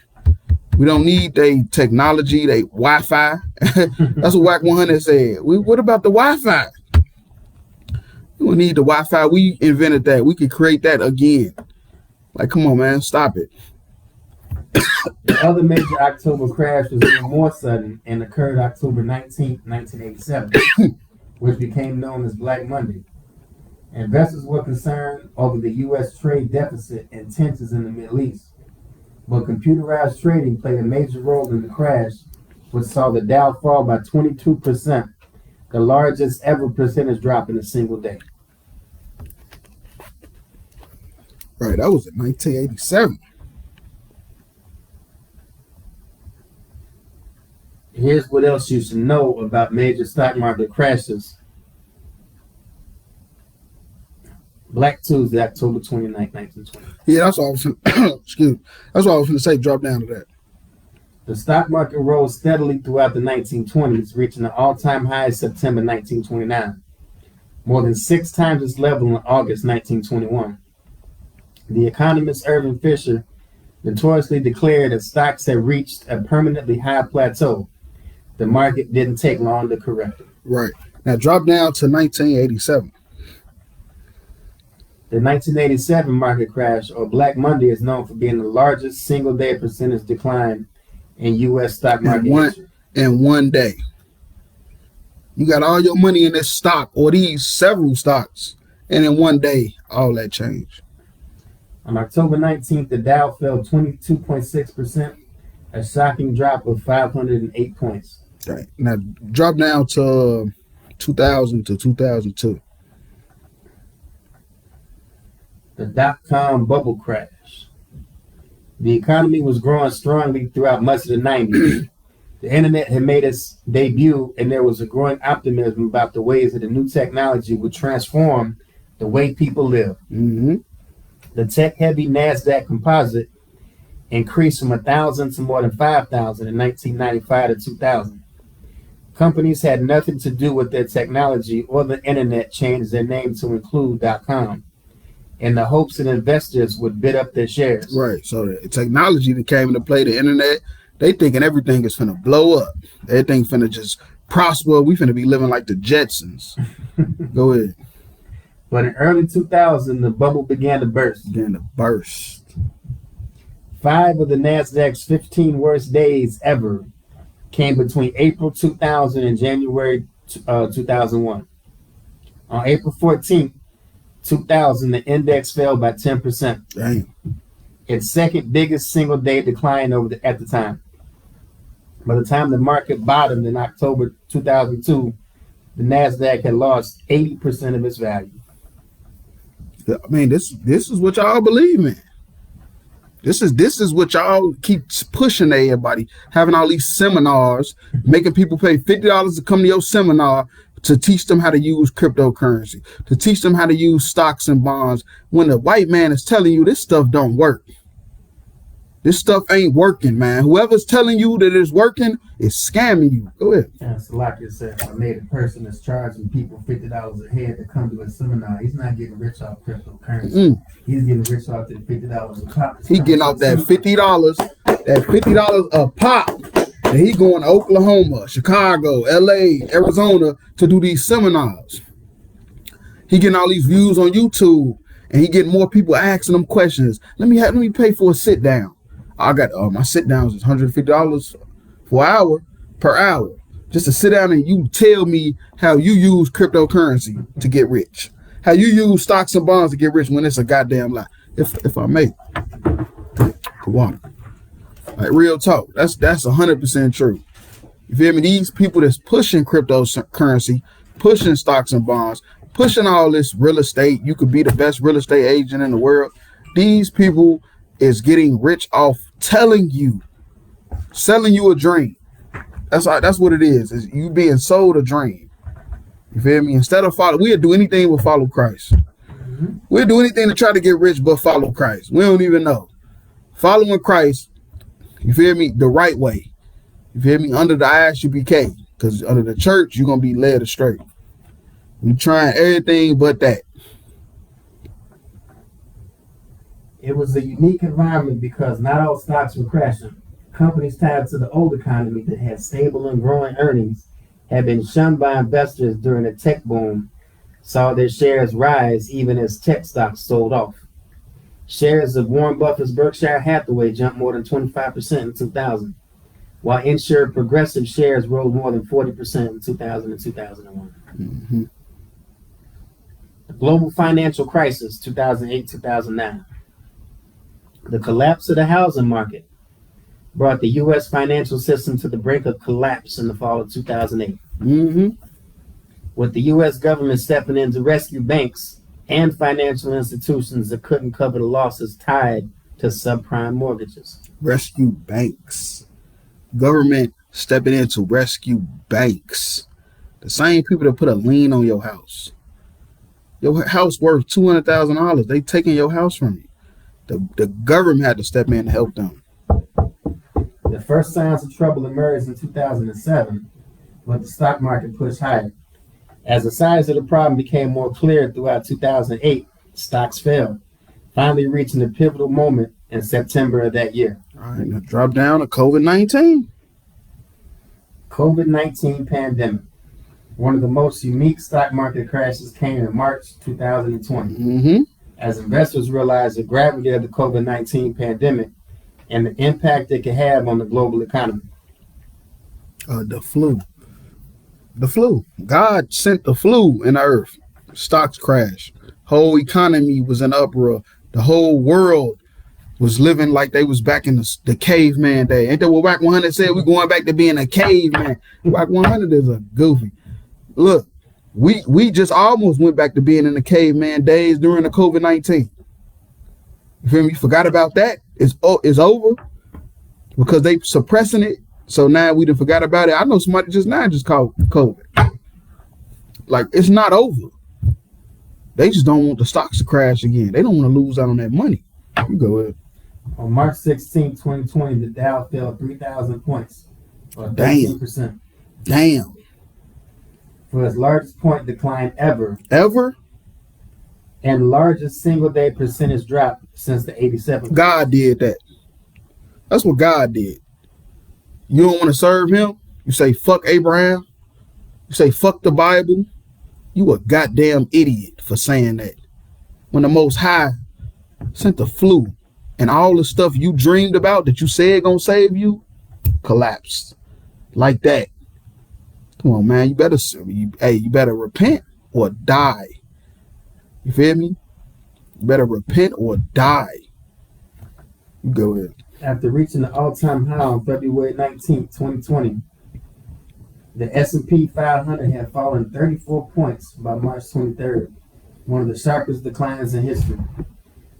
We don't need their technology, they Wi-Fi. That's what WAC 100 said. What about the Wi-Fi? We don't need the Wi-Fi. We invented that. We could create that again. Like, come on, man, stop it. The other major October crash was even more sudden and occurred October 19th, 1987, which became known as Black Monday. Investors were concerned over the U.S. trade deficit and tensions in the Middle East. But computerized trading played a major role in the crash, which saw the Dow fall by 22%, the largest ever percentage drop in a single day. Right, that was in 1987. Here's what else you should know about major stock market crashes. Black Tuesday, October 29th, 1920. Yeah, that's what I was excuse me. That's what I was going to say, drop down to that. The stock market rose steadily throughout the 1920s, reaching an all-time high in September 1929, more than 6 times its level in August 1921. The economist Irving Fisher notoriously declared that stocks had reached a permanently high plateau. The market didn't take long to correct it. Right. Now drop down to 1987. The 1987 market crash, or Black Monday, is known for being the largest single-day percentage decline in U.S. stock market history. In one day. You got all your money in this stock or these several stocks, and in one day, all that changed. On October 19th, the Dow fell 22.6%, a shocking drop of 508 points. Right. Now, drop down to 2000 to 2002. The dot-com bubble crash. The economy was growing strongly throughout much of the 90s. The internet had made its debut, and there was a growing optimism about the ways that the new technology would transform the way people live. Mm-hmm. The tech-heavy NASDAQ composite increased from 1,000 to more than 5,000 in 1995 to 2000. Companies had nothing to do with their technology, or the internet changed their name to include .com, in the hopes that investors would bid up their shares. Right. So the technology that came into play, the internet, they thinking everything is finna blow up. Everything finna just prosper. We finna be living like the Jetsons. Go ahead. But in early 2000, the bubble began to burst. 5 of the NASDAQ's 15 worst days ever came between April 2000 and January 2001. On April 14th, 2000, the index fell by 10%. Damn. Its second biggest single day decline at the time. By the time the market bottomed in October 2002, the NASDAQ had lost 80% of its value. I mean, this is what y'all believe in. This is what y'all keep pushing to everybody, having all these seminars, making people pay $50 to come to your seminar to teach them how to use cryptocurrency, to teach them how to use stocks and bonds, when the white man is telling you this stuff don't work. This stuff ain't working, man. Whoever's telling you that it's working is scamming you. Go ahead. Yeah, so like you said, I made a person that's charging people $50 a head to come to a seminar. He's not getting rich off cryptocurrency. He's getting rich off the $50 a pop. He getting off that $50 a pop. And he going to Oklahoma, Chicago, LA, Arizona to do these seminars. He getting all these views on YouTube, and he getting more people asking him questions. Let me pay for a sit down. I got my sit downs is $150 per hour, just to sit down and you tell me how you use cryptocurrency to get rich, how you use stocks and bonds to get rich when it's a goddamn lie. If I may, water, like real talk, that's 100% true. You feel me? These people that's pushing cryptocurrency, pushing stocks and bonds, pushing all this real estate. You could be the best real estate agent in the world. These people is getting rich off selling you a dream. That's what it is. Is you being sold a dream. You feel me? Instead of we'll do anything but follow Christ. We'll do anything to try to get rich but follow Christ. We don't even know. Following Christ, you feel me, the right way. You feel me? Under the I.S.U.P.K. Because under the church, you're going to be led astray. We trying everything but that. It was a unique environment because not all stocks were crashing. Companies tied to the old economy that had stable and growing earnings had been shunned by investors during the tech boom, saw their shares rise even as tech stocks sold off. Shares of Warren Buffett's Berkshire Hathaway jumped more than 25% in 2000, while insured Progressive shares rose more than 40% in 2000 and 2001. Mm-hmm. The global financial crisis, 2008-2009. The collapse of the housing market brought the U.S. financial system to the brink of collapse in the fall of 2008. Mm-hmm. With the U.S. government stepping in to rescue banks and financial institutions that couldn't cover the losses tied to subprime mortgages. Rescue banks. Government stepping in to rescue banks. The same people that put a lien on your house. Your house worth $200,000. They taking your house from you. The government had to step in and help them. The first signs of trouble emerged in 2007, but the stock market pushed higher. As the size of the problem became more clear throughout 2008, stocks fell, finally reaching a pivotal moment in September of that year. All right, now drop down to COVID-19. COVID-19 pandemic. One of the most unique stock market crashes came in March 2020. Mm-hmm. As investors realized the gravity of the COVID-19 pandemic and the impact it could have on the global economy. The flu. The flu. God sent the flu in the earth. Stocks crashed. Whole economy was in uproar. The whole world was living like they was back in the caveman day. Ain't that what Whack 100 said? We going back to being a caveman. Whack 100 is a goofy. Look, we just almost went back to being in the caveman days during the COVID-19. You feel me? Forgot about that. It's over because they suppressing it. So now we done forgot about it. I know somebody just now just called COVID. Like, it's not over. They just don't want the stocks to crash again. They don't want to lose out on that money. You go ahead. On March 16, 2020, the Dow fell 3,000 points, or 13%. Damn. For its largest point decline ever. Ever? And largest single-day percentage drop since the 87. God did that. That's what God did. You don't want to serve him? You say, fuck Abraham? You say, fuck the Bible? You a goddamn idiot for saying that. When the Most High sent the flu and all the stuff you dreamed about that you said gonna save you collapsed like that. Come on, man. You better repent or die. You feel me? You better repent or die. You go ahead. After reaching the all-time high on February 19, 2020, the S&P 500 had fallen 34 points by March 23rd, one of the sharpest declines in history.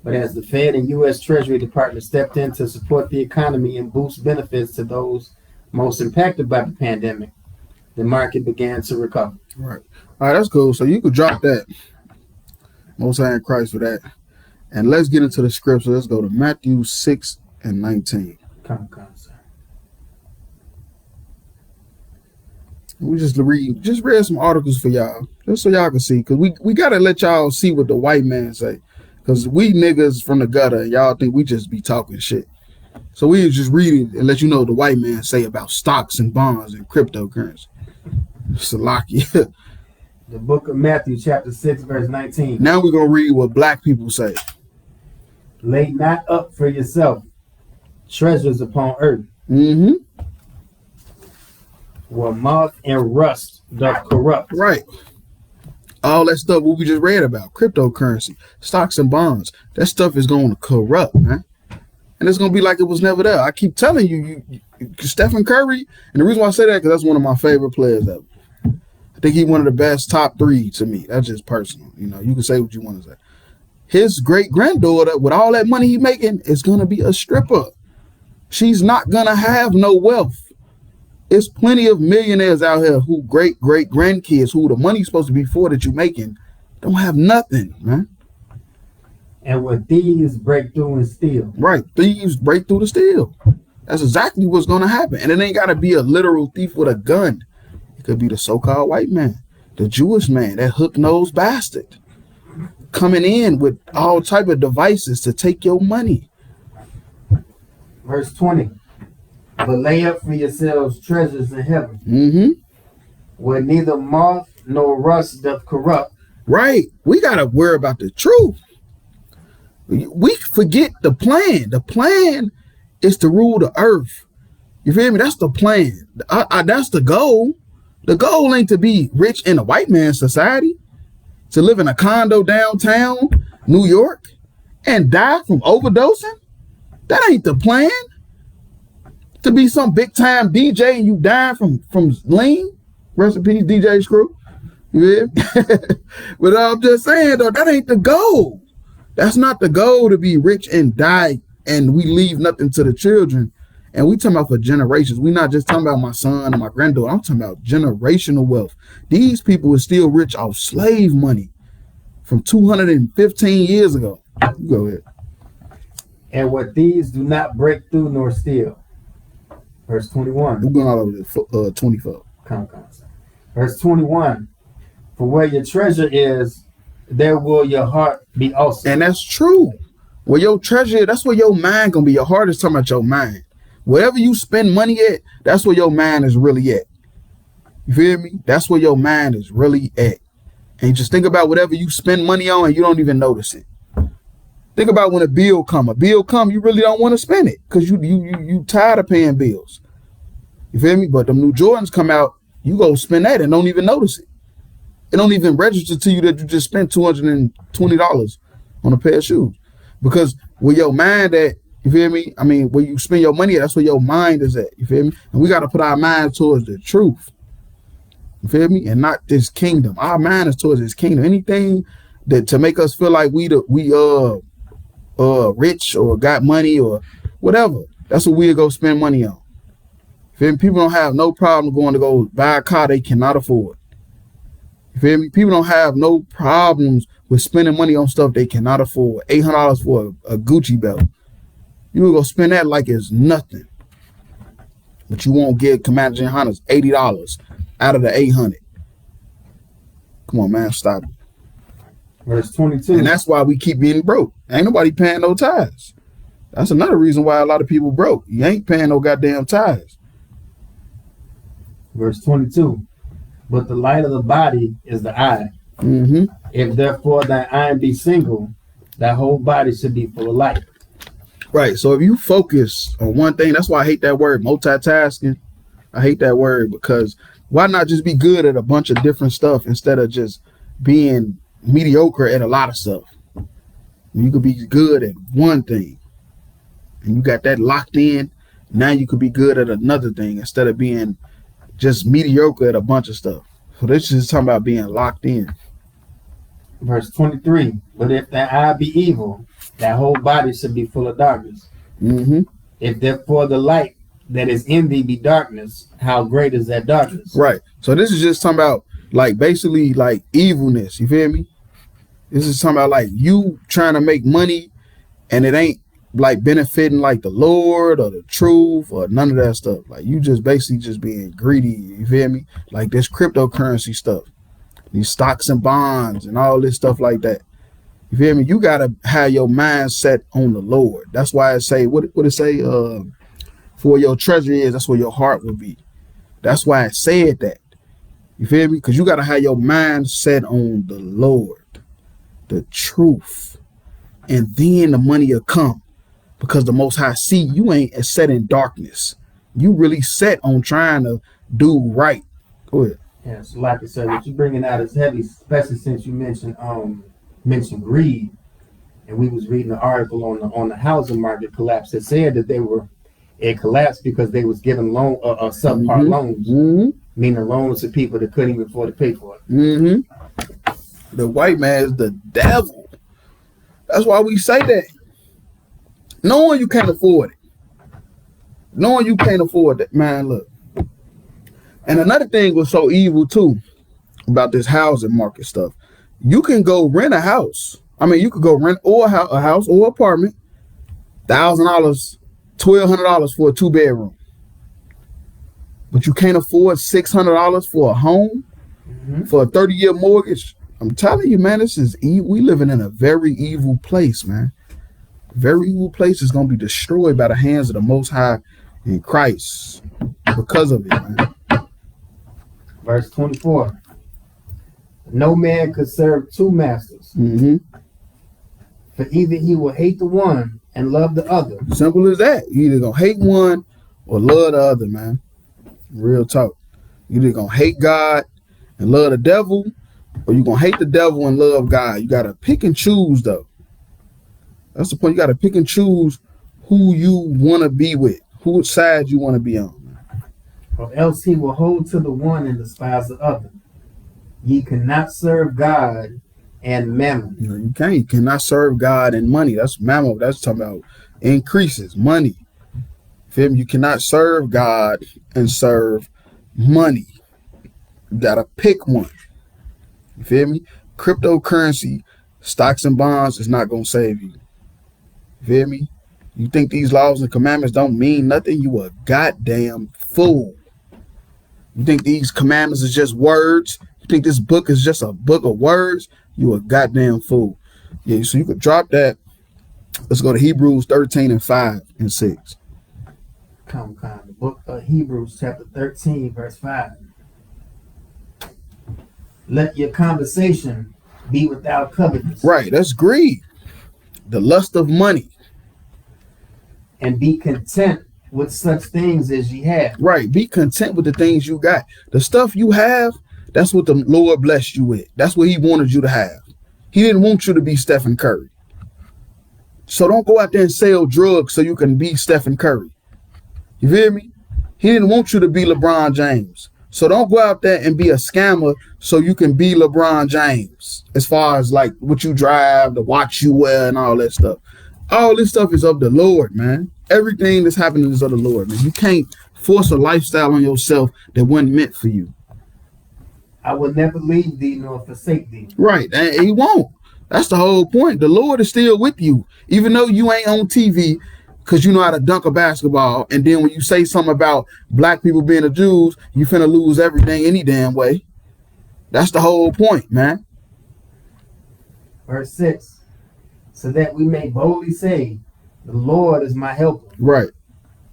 But as the Fed and U.S. Treasury Department stepped in to support the economy and boost benefits to those most impacted by the pandemic, the market began to recover. Right. All right, that's cool. So you could drop that. Most High in Christ for that. And let's get into the scripture. Let's go to Matthew 6 and 19. Come, sir. We just read some articles for y'all, just so y'all can see, because we got to let y'all see what the white man say, because we niggas from the gutter, and y'all think we just be talking shit. So we just read it and let you know what the white man say about stocks and bonds and cryptocurrency. Salakia. The book of Matthew, chapter 6, verse 19. Now we're going to read what black people say. Lay not up for yourself treasures upon earth, Mm-hmm. where moth and rust doth corrupt. Right. All that stuff what we just read about, cryptocurrency, stocks and bonds, that stuff is going to corrupt, man. And it's going to be like it was never there. I keep telling you, Stephen Curry, and the reason why I say that, because that's one of my favorite players ever. I think he's one of the best top three to me. That's just personal. You know, you can say what you want to say. His great-granddaughter, with all that money he's making, is going to be a stripper. She's not going to have no wealth. It's plenty of millionaires out here who great-great-grandkids, who the money's supposed to be for that you're making, don't have nothing, man. And where thieves break through and steal. Right. Thieves break through the steel. That's exactly what's going to happen. And it ain't got to be a literal thief with a gun. It could be the so-called white man, the Jewish man, that hook-nosed bastard. coming in with all type of devices to take your money. Verse 20. But lay up for yourselves treasures in heaven, where neither moth nor rust doth corrupt. Right. We got to worry about the truth. We forget the plan. The plan is to rule the earth. You feel me? That's the plan. That's the goal. The goal ain't to be rich in a white man's society, to live in a condo downtown New York and die from overdosing. That ain't the plan. To be some big time DJ and you dying from lean. Rest in peace, DJ Screw. You feel me? But I'm just saying though, that ain't the goal. That's not the goal, to be rich and die and we leave nothing to the children. And we talking about for generations. We not just talking about my son and my granddaughter. I'm talking about generational wealth. These people are still rich off slave money from 215 years ago. Go ahead. And what thieves do not break through nor steal. Verse 21. We're going all over the 24. Verse 21. For where your treasure is, there will your heart be also. And that's true. Where your treasure, that's where your mind gonna be. Your heart is talking about your mind. Wherever you spend money at, that's where your mind is really at. You feel me? That's where your mind is really at. And just think about whatever you spend money on and you don't even notice it. Think about when a bill come, you really don't want to spend it because you tired of paying bills. You feel me? But them new Jordans come out, you go spend that and don't even notice it. It don't even register to you that you just spent $220 on a pair of shoes. Because where your mind at, you feel me? I mean, where you spend your money at, that's where your mind is at. You feel me? And we got to put our mind towards the truth. You feel me? And not this kingdom. Our mind is towards this kingdom. Anything that to make us feel like we rich or got money or whatever, that's what we'll go spend money on. You feel me? People don't have no problem going to go buy a car they cannot afford. You feel me? People don't have no problems with spending money on stuff they cannot afford. $800 for a Gucci belt. You will go spend that like it's nothing. But you won't give Commander GEN.YAHANNA's $80 out of the $800. Come on, man, stop it. Verse 22. And that's why we keep being broke. Ain't nobody paying no tithes. That's another reason why a lot of people broke. You ain't paying no goddamn tithes. Verse 22. But the light of the body is the eye. If therefore thy eye be single, thy whole body should be full of light. Right. So if you focus on one thing, that's why I hate that word, multitasking. I hate that word because why not just be good at a bunch of different stuff instead of just being mediocre at a lot of stuff? You could be good at one thing and you got that locked in. Now you could be good at another thing instead of being just mediocre at a bunch of stuff. So this is talking about being locked in. Verse 23. But if thy eye be evil, thy whole body should be full of darkness. If therefore the light that is in thee be darkness, how great is that darkness? Right. So this is just talking about like basically like evilness. You feel me? This is talking about like you trying to make money and it ain't like benefiting like the Lord or the truth or none of that stuff. Like you just basically just being greedy. You feel me? Like this cryptocurrency stuff, these stocks and bonds and all this stuff like that. You feel me? You gotta have your mind set on the Lord. That's why I say what it say? For your treasure is, that's where your heart will be. That's why I said that. You feel me? Because you gotta have your mind set on the Lord, the truth, and then the money will come. Because the Most High see you ain't set in darkness. You really set on trying to do right. Go ahead. Yeah, so like I said, what you're bringing out is heavy, especially since you mentioned greed. And we was reading an article on the housing market collapse that said that it collapsed because they was giving subpar loans, meaning loans to people that couldn't even afford to pay for it. The white man is the devil. That's why we say that. Knowing you can't afford it. Knowing you can't afford that, man, look. And another thing was so evil too about this housing market stuff. You can go rent a house. I mean, you could go rent a house or apartment, $1,000, $1,200 for a 2-bedroom. But you can't afford $600 for a home, for a 30-year mortgage. I'm telling you, man, this is we living in a very evil place, man. Very evil place is going to be destroyed by the hands of the Most High in Christ because of it, man. Verse 24. No man could serve two masters. For either he will hate the one and love the other. Simple as that. You either going to hate one or love the other, man. Real talk. You either going to hate God and love the devil, or you going to hate the devil and love God. You got to pick and choose, though. That's the point. You got to pick and choose who you want to be with, whose side you want to be on. Or else he will hold to the one and despise the other. Ye cannot serve God and mammon. You can't. You cannot serve God and money. That's mammon. That's talking about increases, money. Feel me? You cannot serve God and serve money. You got to pick one. You feel me? Cryptocurrency, stocks and bonds is not going to save you. You feel me? You think these laws and commandments don't mean nothing? You a goddamn fool. You think these commandments is just words? You think this book is just a book of words? You a goddamn fool. Yeah, so you could drop that. Let's go to Hebrews 13 and 5 and 6. The book of Hebrews chapter 13 verse 5. Let your conversation be without covetousness. Right, that's greed. The lust of money. And be content with such things as ye have. Right, be content with the things you got. The stuff you have, that's what the Lord blessed you with. That's what he wanted you to have. He didn't want you to be Stephen Curry. So don't go out there and sell drugs so you can be Stephen Curry. You feel me? He didn't want you to be LeBron James. So don't go out there and be a scammer so you can be LeBron James. As far as like what you drive, the watch you wear, and all that stuff. All this stuff is of the Lord, man. Everything that's happening is of the Lord, man. You can't force a lifestyle on yourself that wasn't meant for you. I will never leave thee nor forsake thee. Right, and he won't. That's the whole point. The Lord is still with you, even though you ain't on TV because you know how to dunk a basketball. And then when you say something about black people being the Jews, you finna lose everything any damn way. That's the whole point, man. Verse 6. So that we may boldly say, the Lord is my helper. Right.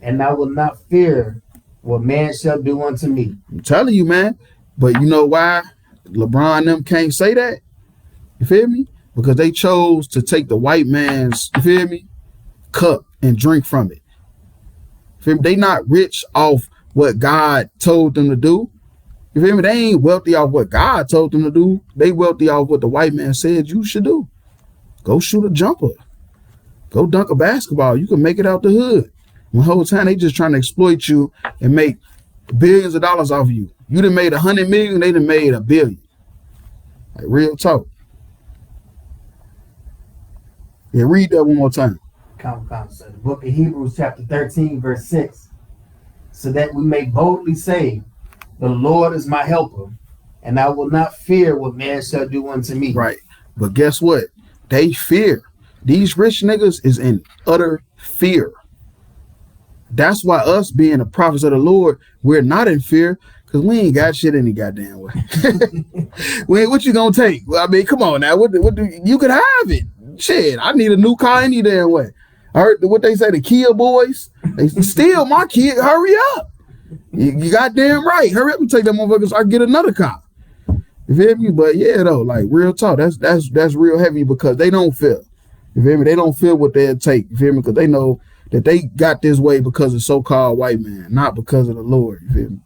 And I will not fear what man shall do unto me. I'm telling you, man. But you know why LeBron and them can't say that? You feel me? Because they chose to take the white man's, you feel me, cup and drink from it. Feel me? They not rich off what God told them to do. You feel me? They ain't wealthy off what God told them to do. They wealthy off what the white man said you should do. Go shoot a jumper. Go dunk a basketball. You can make it out the hood. The whole time they just trying to exploit you and make billions of dollars off of you. You done made 100 million, they done made 1 billion. Like real talk. Yeah, read that one more time. So the book of Hebrews chapter 13 verse 6. So that we may boldly say, the Lord is my helper, and I will not fear what man shall do unto me. Right. But guess what? They fear. These rich niggas is in utter fear. That's why us being the prophets of the Lord, we're not in fear because we ain't got shit any goddamn way. What you gonna take? Well, I mean, come on now. What do you could have it? Shit, I need a new car any damn way. I heard what they say, the Kia boys. They steal my kid. Hurry up. You goddamn right. Hurry up and take that motherfucker so I can get another car. You feel me? But yeah, though, like real talk, that's real heavy because they don't feel. You feel me? They don't feel what they'll take. You feel me? Because they know that they got this way because of so-called white man, not because of the Lord. You feel me?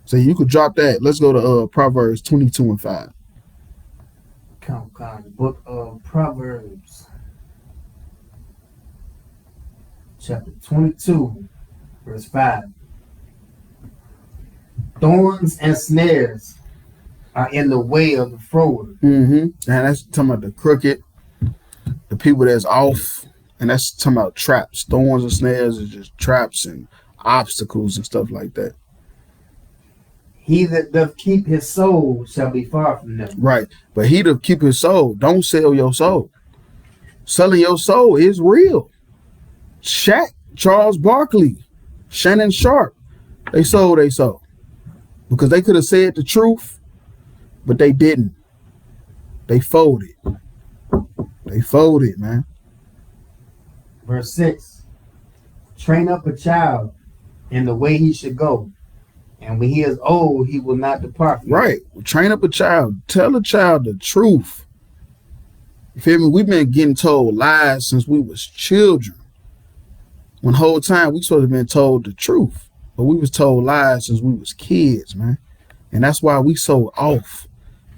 So you could drop that. Let's go to Proverbs 22 and 5. The book of Proverbs, chapter 22, verse 5. Thorns and snares are in the way of the froward. And that's talking about the crooked, the people that's off, and that's talking about traps. Thorns and snares is just traps and obstacles and stuff like that. He that doth keep his soul shall be far from them. Right. But he that keep his soul, don't sell your soul. Selling your soul is real. Shaq, Charles Barkley, Shannon Sharp, they sold their soul. Because they could have said the truth but they didn't. They folded. They folded, man. Verse 6. Train up a child in the way he should go, and when he is old, he will not depart from it. Right. Train up a child. Tell a child the truth. You feel me? We've been getting told lies since we was children. When the whole time we supposed to have been told the truth. But we was told lies since we was kids, man. And that's why we so off.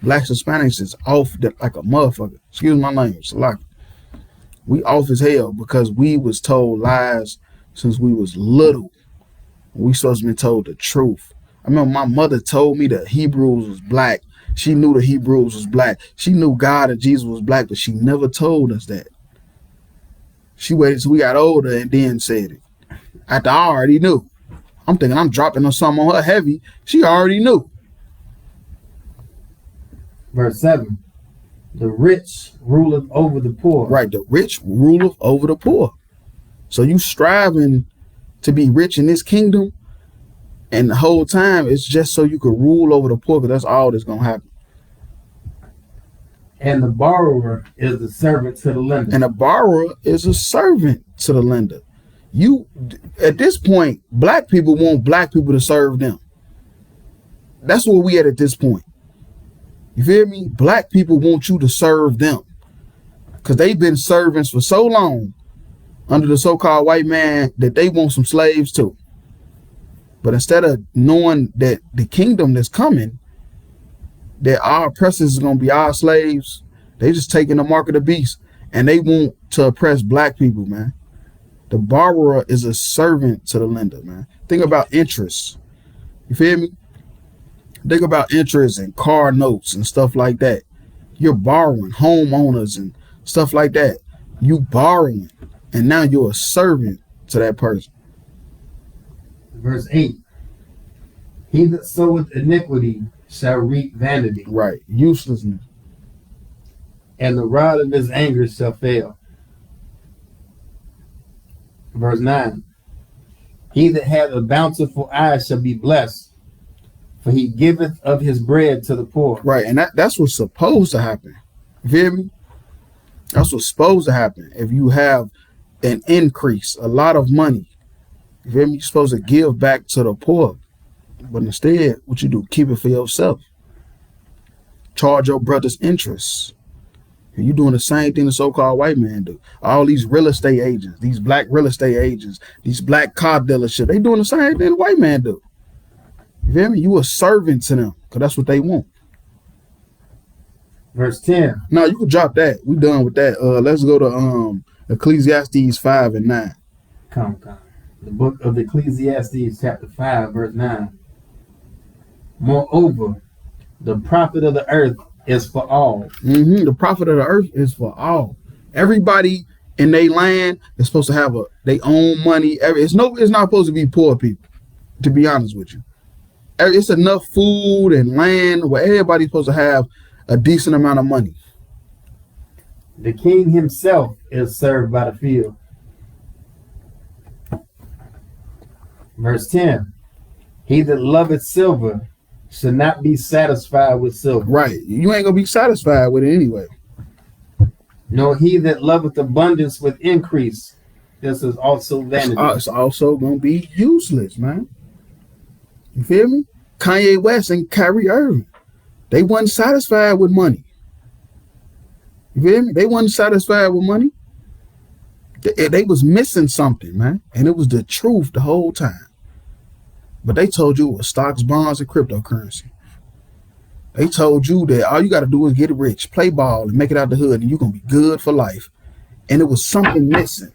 Blacks and Hispanics is off like a motherfucker. Excuse my language. Like, we off as hell because we was told lies since we was little. We supposed to be told the truth. I remember my mother told me that Hebrews was black. She knew the Hebrews was black. She knew God and Jesus was black, but she never told us that. She waited till we got older and then said it. After I already knew. I'm thinking I'm dropping on something on her heavy. She already knew. Verse 7. The rich ruleth over the poor. Right, the rich ruleth over the poor. So you striving to be rich in this kingdom, and the whole time it's just so you could rule over the poor, because that's all that's going to happen. And the borrower is the servant to the lender. And the borrower is a servant to the lender. You, at this point, black people want black people to serve them. That's where we at this point. You feel me? Black people want you to serve them because they've been servants for so long under the so-called white man that they want some slaves too. But instead of knowing that the kingdom that's coming, that our oppressors is going to be our slaves, they just taking the mark of the beast, and they want to oppress black people, man. The borrower is a servant to the lender, man. Think about interest. You feel me? Think about interest and car notes and stuff like that. You're borrowing, homeowners and stuff like that. You borrowing, and now you're a servant to that person. Verse 8. He that soweth iniquity shall reap vanity. Right, uselessness. And the rod of his anger shall fail. Verse 9. He that hath a bountiful eye shall be blessed, for he giveth of his bread to the poor. Right, and that's what's supposed to happen. You feel me? That's what's supposed to happen. If you have an increase, a lot of money, you feel me? You're supposed to give back to the poor. But instead, what you do, keep it for yourself. Charge your brother's interests. And you doing the same thing the so-called white man do. All these real estate agents, these black real estate agents, these black car dealerships, they doing the same thing the white man do. You feel me? You a servant to them because that's what they want. Verse 10. Now you can drop that. We done with that. Let's go to Ecclesiastes 5 and 9. Come. The book of Ecclesiastes, chapter 5, verse 9. Moreover, the profit of the earth is for all. The profit of the earth is for all. Everybody in their land is supposed to have their own money. It's not supposed to be poor people, to be honest with you. It's enough food and land where everybody's supposed to have a decent amount of money. The king himself is served by the field. Verse 10. He that loveth silver should not be satisfied with silver. Right. You ain't going to be satisfied with it anyway. Nor he that loveth abundance with increase. This is also vanity. It's also going to be useless, man. You feel me? Kanye West and Kyrie Irving, they wasn't satisfied with money. You feel me? They wasn't satisfied with money. They was missing something, man. And it was the truth the whole time. But they told you it was stocks, bonds, and cryptocurrency. They told you that all you got to do is get rich, play ball, and make it out the hood, and you're going to be good for life. And it was something missing.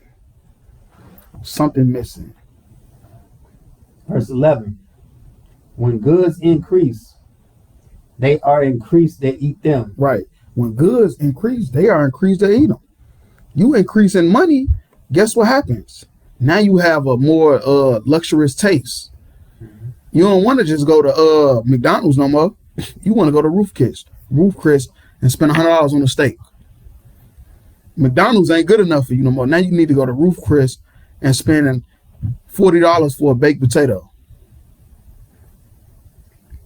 Something missing. Verse 11. When goods increase, they are increased that eat them. Right. When goods increase, they are increased to eat them. You increase in money, guess what happens? Now you have a more luxurious taste. You don't want to just go to McDonald's no more. You want to go to Roof Chris, and spend $100 on a steak. McDonald's ain't good enough for you no more. Now you need to go to Roof Chris and spending $40 for a baked potato.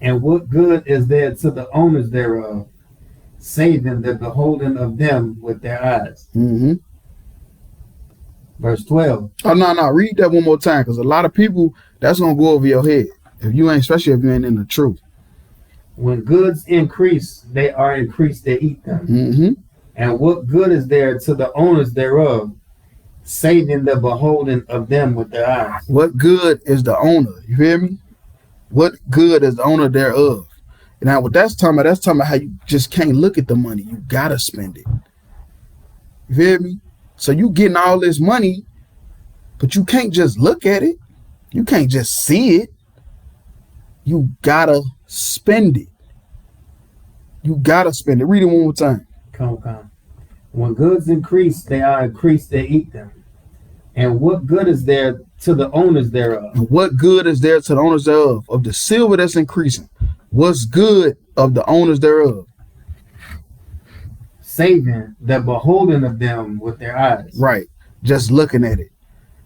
And what good is there to the owners thereof, saving the beholding of them with their eyes? Mm-hmm. Verse 12. Oh, no. Read that one more time, because a lot of people, that's going to go over your head. If you ain't, especially if you ain't in the truth. When goods increase, they are increased that eat them. Mm-hmm. And what good is there to the owners thereof, saving the beholding of them with their eyes? What good is the owner? You hear me? What good is the owner thereof? Now, what that's talking about how you just can't look at the money. You gotta spend it. You hear me? So you getting all this money, but you can't just look at it. You can't just see it. You gotta spend it. You gotta spend it. Read it one more time. Come. When goods increase, they are increased that eat them. And what good is there to the owners thereof? And what good is there to the owners thereof? Of the silver that's increasing, what's good of the owners thereof? Saving the beholding of them with their eyes. Right. Just looking at it.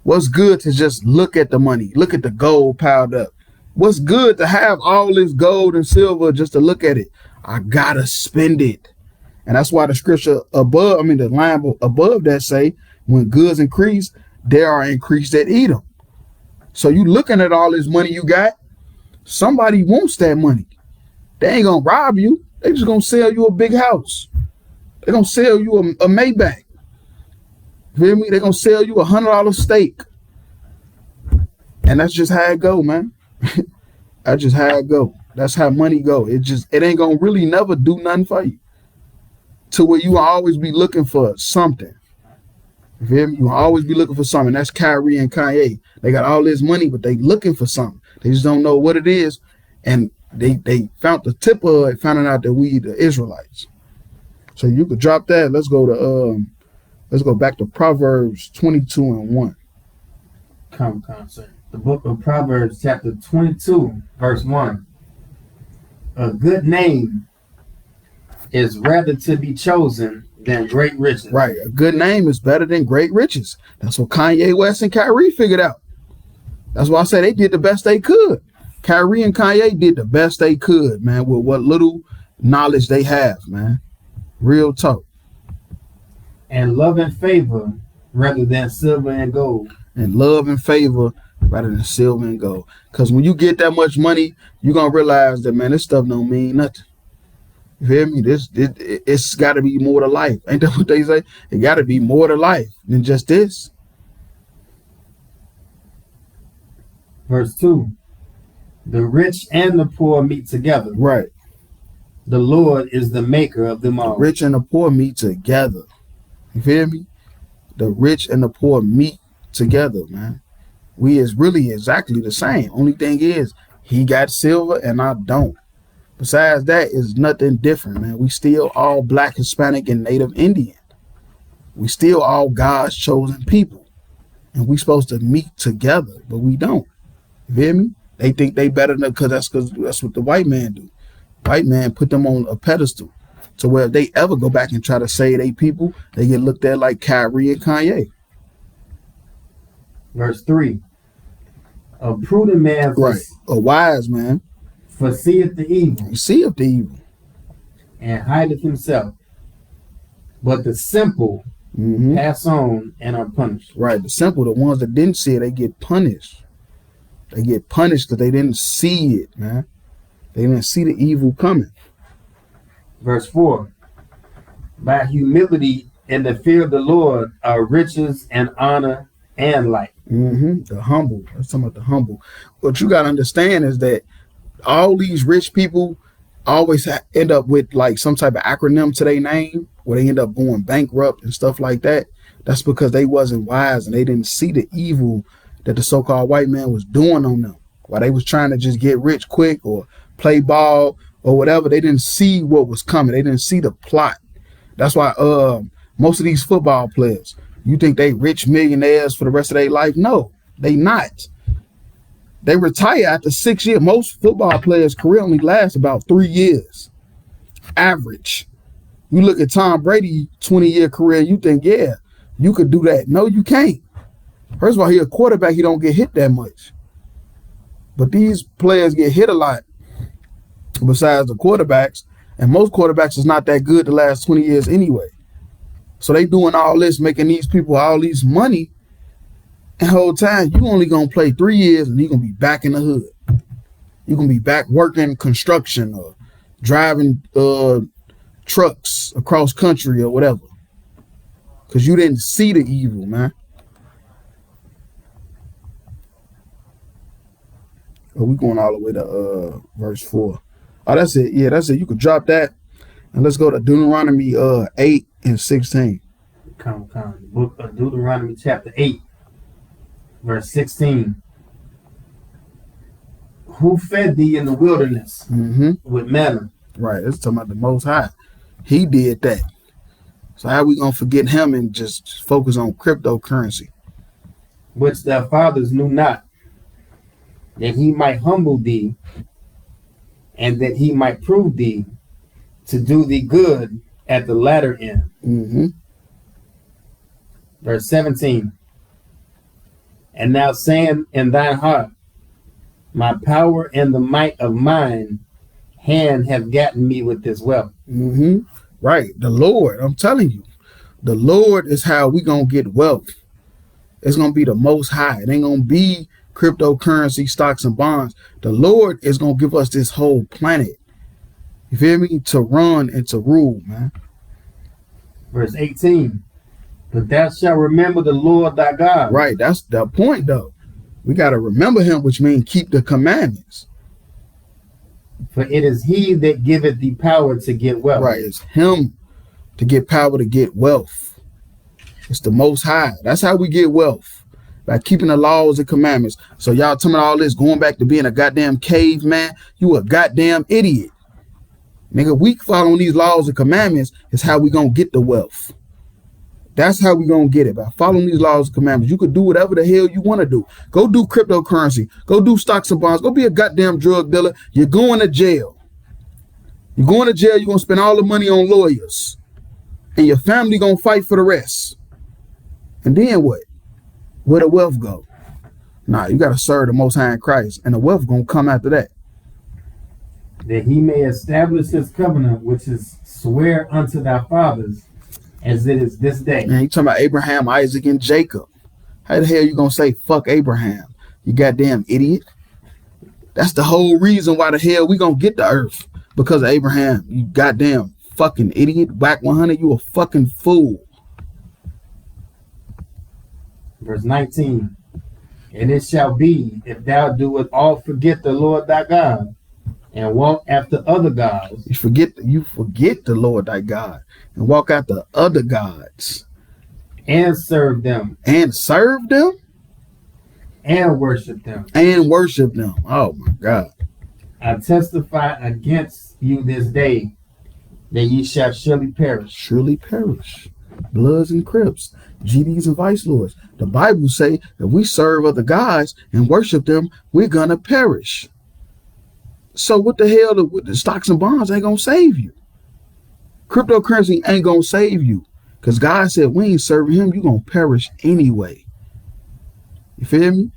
What's good to just look at the money? Look at the gold piled up. What's good to have all this gold and silver just to look at it? I gotta spend it. And that's why the scripture above, the line above that say, when goods increase, there are increased that eat them. So you looking at all this money you got, somebody wants that money. They ain't gonna rob you. They just gonna sell you a big house. They gonna sell you a Maybach. You feel me? They gonna sell you $100 steak. And that's just how it go, man. That's just how it go. That's how money go. It ain't gonna really never do nothing for you. To where you will always be looking for something. You feel me? You will always be looking for something. That's Kyrie and Kanye. They got all this money, but they looking for something. They just don't know what it is. And they found the tip of it, finding out that we the Israelites. So you could drop that. Let's go back to Proverbs 22:1. Come, sir. The book of Proverbs, chapter 22, verse 1. A good name is rather to be chosen than great riches. Right. A good name is better than great riches. That's what Kanye West and Kyrie figured out. That's why I say they did the best they could. Kyrie and Kanye did the best they could, man, with what little knowledge they have, man. Real talk. And love and favor rather than silver and gold. And love and favor rather than silver and gold. Because when you get that much money, you're going to realize that, man, this stuff don't mean nothing. You hear me? It's got to be more to life. Ain't that what they say? It got to be more to life than just this. Verse 2. The rich and the poor meet together. Right. The Lord is the maker of them all. The rich and the poor meet together. You feel me? The rich and the poor meet together, man. We is really exactly the same. Only thing is, he got silver and I don't. Besides that, is nothing different, man. We still all Black, Hispanic, and Native Indian. We still all God's chosen people. And we supposed to meet together, but we don't. You feel me? They think they better than because that's what the white man do. White man put them on a pedestal. So where if they ever go back and try to save their people, they get looked at like Kyrie and Kanye. Verse 3. A prudent man, right? A wise man foreseeth the evil. He seeth the evil. And hideth himself. But the simple pass on and are punished. Right. The simple, the ones that didn't see it, they get punished. They get punished because they didn't see it, man. They didn't see the evil coming. Verse 4. By humility and the fear of the Lord are riches and honor and life. The humble. That's talking about the humble. What you got to understand is that all these rich people always end up with like some type of acronym to their name where they end up going bankrupt and stuff like that. That's because they wasn't wise and they didn't see the evil that the so-called white man was doing on them. While they was trying to just get rich quick or play ball or whatever, they didn't see what was coming. They didn't see the plot. That's why most of these football players, you think they rich millionaires for the rest of their life? No, they not. They retire after 6 years. Most football players' career only lasts about 3 years. Average. You look at Tom Brady, 20-year career, you think, yeah, you could do that. No, you can't. First of all, he a quarterback. He don't get hit that much. But these players get hit a lot. besides the quarterbacks. And most quarterbacks is not that good the last 20 years anyway. So they doing all this, making these people all these money. And the whole time, you only going to play 3 years and you're going to be back in the hood. You're going to be back working construction or driving trucks across country or whatever. Because you didn't see the evil, man. Oh, we going all the way to verse 4. Oh, that's it. Yeah, that's it. You could drop that. And let's go to Deuteronomy 8 and 16. Come. The book of Deuteronomy chapter 8, verse 16. Who fed thee in the wilderness with manna? Right, it's talking about the Most High. He did that. So how we going to forget him and just focus on cryptocurrency? Which thy fathers knew not, that he might humble thee, and that he might prove thee to do thee good at the latter end. Verse 17. And thou saying in thine heart, my power and the might of mine hand have gotten me with this wealth. Right, the Lord, I'm telling you, the Lord is how we going to get wealth. It's going to be the Most High. It ain't going to be cryptocurrency, stocks, and bonds. The Lord is going to give us this whole planet. You feel me? To run and to rule, man. Verse 18. But thou shalt remember the Lord thy God. Right, that's the point, though. We got to remember him, which means keep the commandments. For it is he that giveth thee power to get wealth. Right, it's him to get power to get wealth. It's the Most High. That's how we get wealth. By keeping the laws and commandments. So y'all telling me all this, going back to being a goddamn caveman, you a goddamn idiot. Nigga, we following these laws and commandments is how we gonna get the wealth. That's how we gonna get it, by following these laws and commandments. You could do whatever the hell you want to do. Go do cryptocurrency. Go do stocks and bonds. Go be a goddamn drug dealer. You're going to jail. You're going to jail. You're going to spend all the money on lawyers. And your family going to fight for the rest. And then what? Where the wealth go? Nah, you got to serve the Most High in Christ. And the wealth going to come after that. That he may establish his covenant, which is swear unto thy fathers, as it is this day. Man, you talking about Abraham, Isaac, and Jacob. How the hell you gonna say fuck Abraham? You goddamn idiot. That's the whole reason why the hell we gonna get the earth. Because of Abraham. You goddamn fucking idiot. Whack 100, you a fucking fool. Verse 19. And it shall be, if thou doest all forget the Lord thy God, and walk after other gods. You forget the Lord thy God and walk after other gods. And serve them. And serve them? And worship them. And worship them. Oh my God. I testify against you this day that ye shall surely perish. Surely perish. Bloods and Crips, GDs and Vice Lords. The Bible say if we serve other gods and worship them, we're gonna perish. So what the hell, the stocks and bonds ain't gonna save you. Cryptocurrency ain't gonna save you. Because God said we ain't serving him, you gonna perish anyway. You feel me?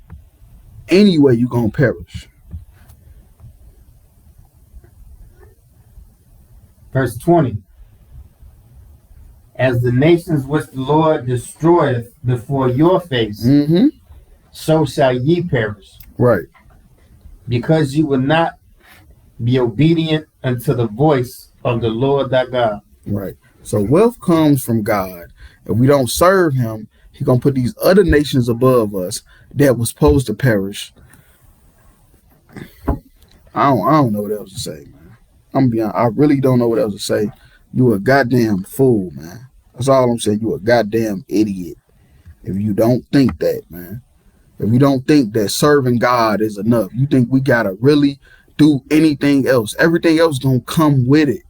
Anyway, you gonna perish. Verse 20. As the nations which the Lord destroyeth before your face, so shall ye perish. Right. Because you will not be obedient unto the voice of the Lord thy God. Right. So wealth comes from God. If we don't serve him, he's going to put these other nations above us that was supposed to perish. I don't know what else to say, man. I'm going to be honest. I really don't know what else to say. You a goddamn fool, man. That's all I'm saying. You a goddamn idiot. If you don't think that, man. If you don't think that serving God is enough, you think we got to really do anything else. Everything else gonna come with it.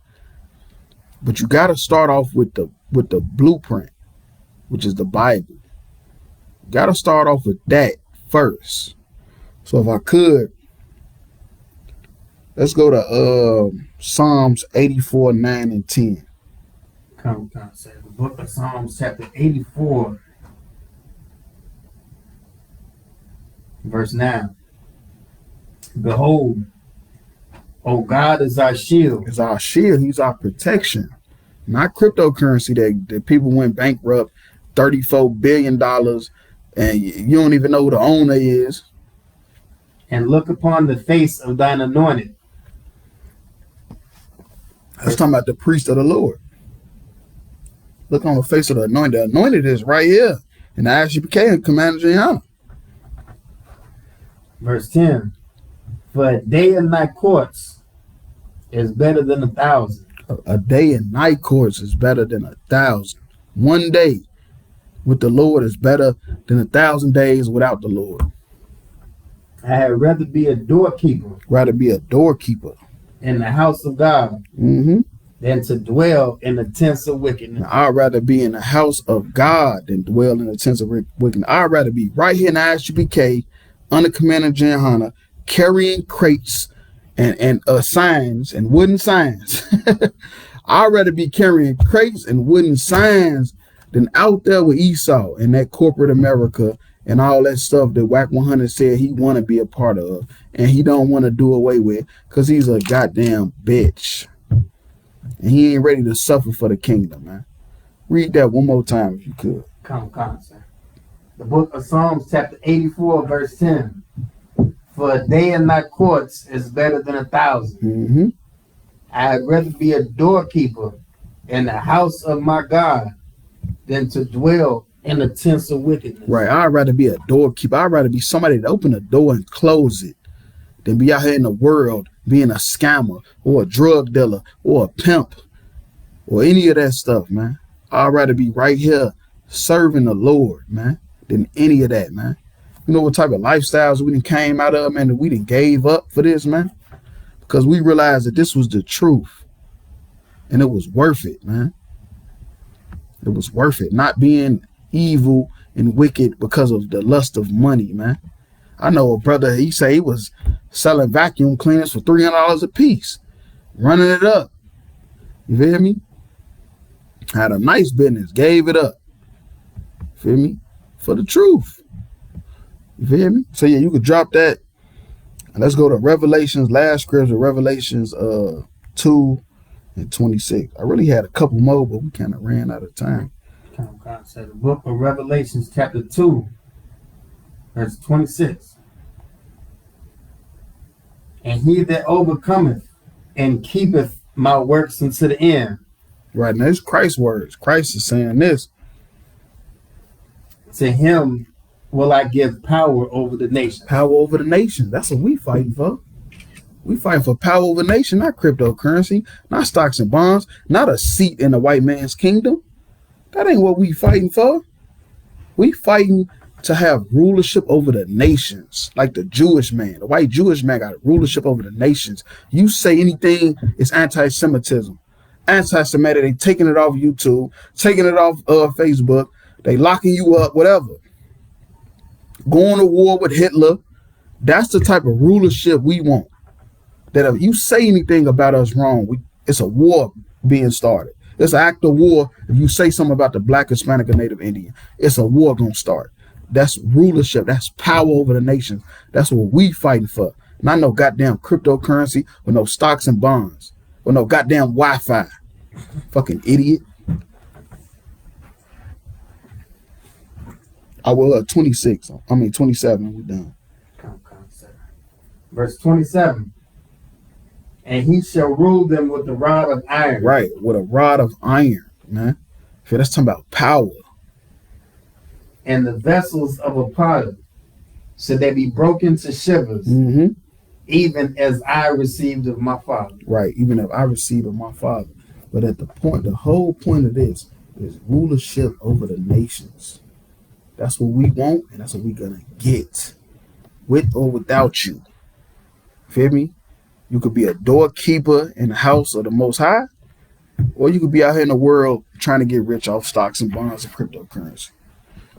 But you gotta start off with the blueprint, which is the Bible. You gotta start off with that first. So if I could, let's go to Psalms 84, 9 and 10. Come, say the book of Psalms chapter 84, verse 9. Behold, Oh, God is our shield. Is our shield. He's our protection. Not cryptocurrency that people went bankrupt, $34 billion, and you don't even know who the owner is. And look upon the face of thine anointed. That's talking about the priest of the Lord. Look on the face of the anointed. The anointed is right here in the I.S.U.P.K and Commander GEN.YAHANNA. Verse 10. For a day in thy courts is better than 1,000. A day in night courts is better than 1,000. One day with the Lord is better than 1,000 days without the Lord. I had rather be a doorkeeper. Rather be a doorkeeper in the house of God than to dwell in the tents of wickedness. Now, I'd rather be in the house of God than dwell in the tents of wickedness. I'd rather be right here in the I.S.U.P.K under Commander GEN.YAHANNA carrying crates and signs and wooden signs. I'd rather be carrying crates and wooden signs than out there with Esau and that corporate America and all that stuff that Whack 100 said he want to be a part of and he don't want to do away with because he's a goddamn bitch. And he ain't ready to suffer for the kingdom, man. Read that one more time if you could. Come, sir. The book of Psalms, chapter 84, verse 10. For a day in thy courts is better than 1,000. I'd rather be a doorkeeper in the house of my God than to dwell in the tents of wickedness. Right. I'd rather be a doorkeeper. I'd rather be somebody that open the door and close it than be out here in the world being a scammer or a drug dealer or a pimp or any of that stuff, man. I'd rather be right here serving the Lord, man, than any of that, man. You know what type of lifestyles we done came out of, man, that we done gave up for this, man? Because we realized that this was the truth. And it was worth it, man. It was worth it. Not being evil and wicked because of the lust of money, man. I know a brother, he say he was selling vacuum cleaners for $300 a piece. Running it up. You feel me? Had a nice business. Gave it up. Feel me? For the truth. You feel me? So yeah, you could drop that. And let's go to Revelations, last scripture, Revelations 2 and 26. I really had a couple more, but we kind of ran out of time. The book of Revelations, chapter 2, verse 26. And he that overcometh and keepeth my works unto the end. Right, now it's Christ's words. Christ is saying this. To him will I give power over the nations. Power over the nations. That's what we fighting for. We fighting for power over the nation, not cryptocurrency, not stocks and bonds, not a seat in the white man's kingdom. That ain't what we fighting for. We fighting to have rulership over the nations, like the Jewish man. The white Jewish man got rulership over the nations. You say anything, it's anti-Semitism. Anti-Semitic, they taking it off YouTube, taking it off Facebook, they locking you up, whatever. Going to war with Hitler. That's the type of rulership we want. That if you say anything about us wrong, it's a war being started. It's an act of war. If you say something about the Black, Hispanic, or Native Indian, it's a war gonna start. That's rulership. That's power over the nation. That's what we fighting for. Not no goddamn cryptocurrency or no stocks and bonds or no goddamn Wi-Fi. Fucking idiot. I will 27. We're done. Verse 27. And he shall rule them with the rod of iron. Right, with a rod of iron, man. So that's talking about power. And the vessels of a potter, so they be broken to shivers, even as I received of my father. Right, even if I received of my father. But at the whole point of this is rulership over the nations. That's what we want, and that's what we're gonna get, with or without you. Feel me? You could be a doorkeeper in the house of the Most High, or you could be out here in the world trying to get rich off stocks and bonds and cryptocurrency.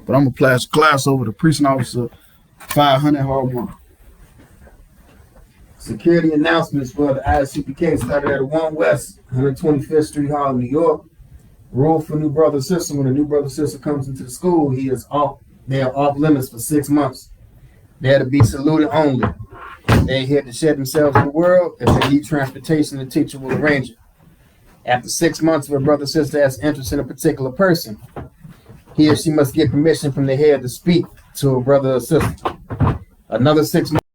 But I'm gonna pass class over to Precinct Officer 500 Hard 1. Security announcements for the I.S.U.P.K. started at 1 West 125th Street Hall, New York. Rule for new brother sister: when a new brother sister comes into the school, they are off limits for 6 months. They are to be saluted only. They here to share themselves in the world. If they need transportation, the teacher will arrange it. After 6 months, if a brother or sister has interest in a particular person, he or she must get permission from the head to speak to a brother or sister. Another 6 months.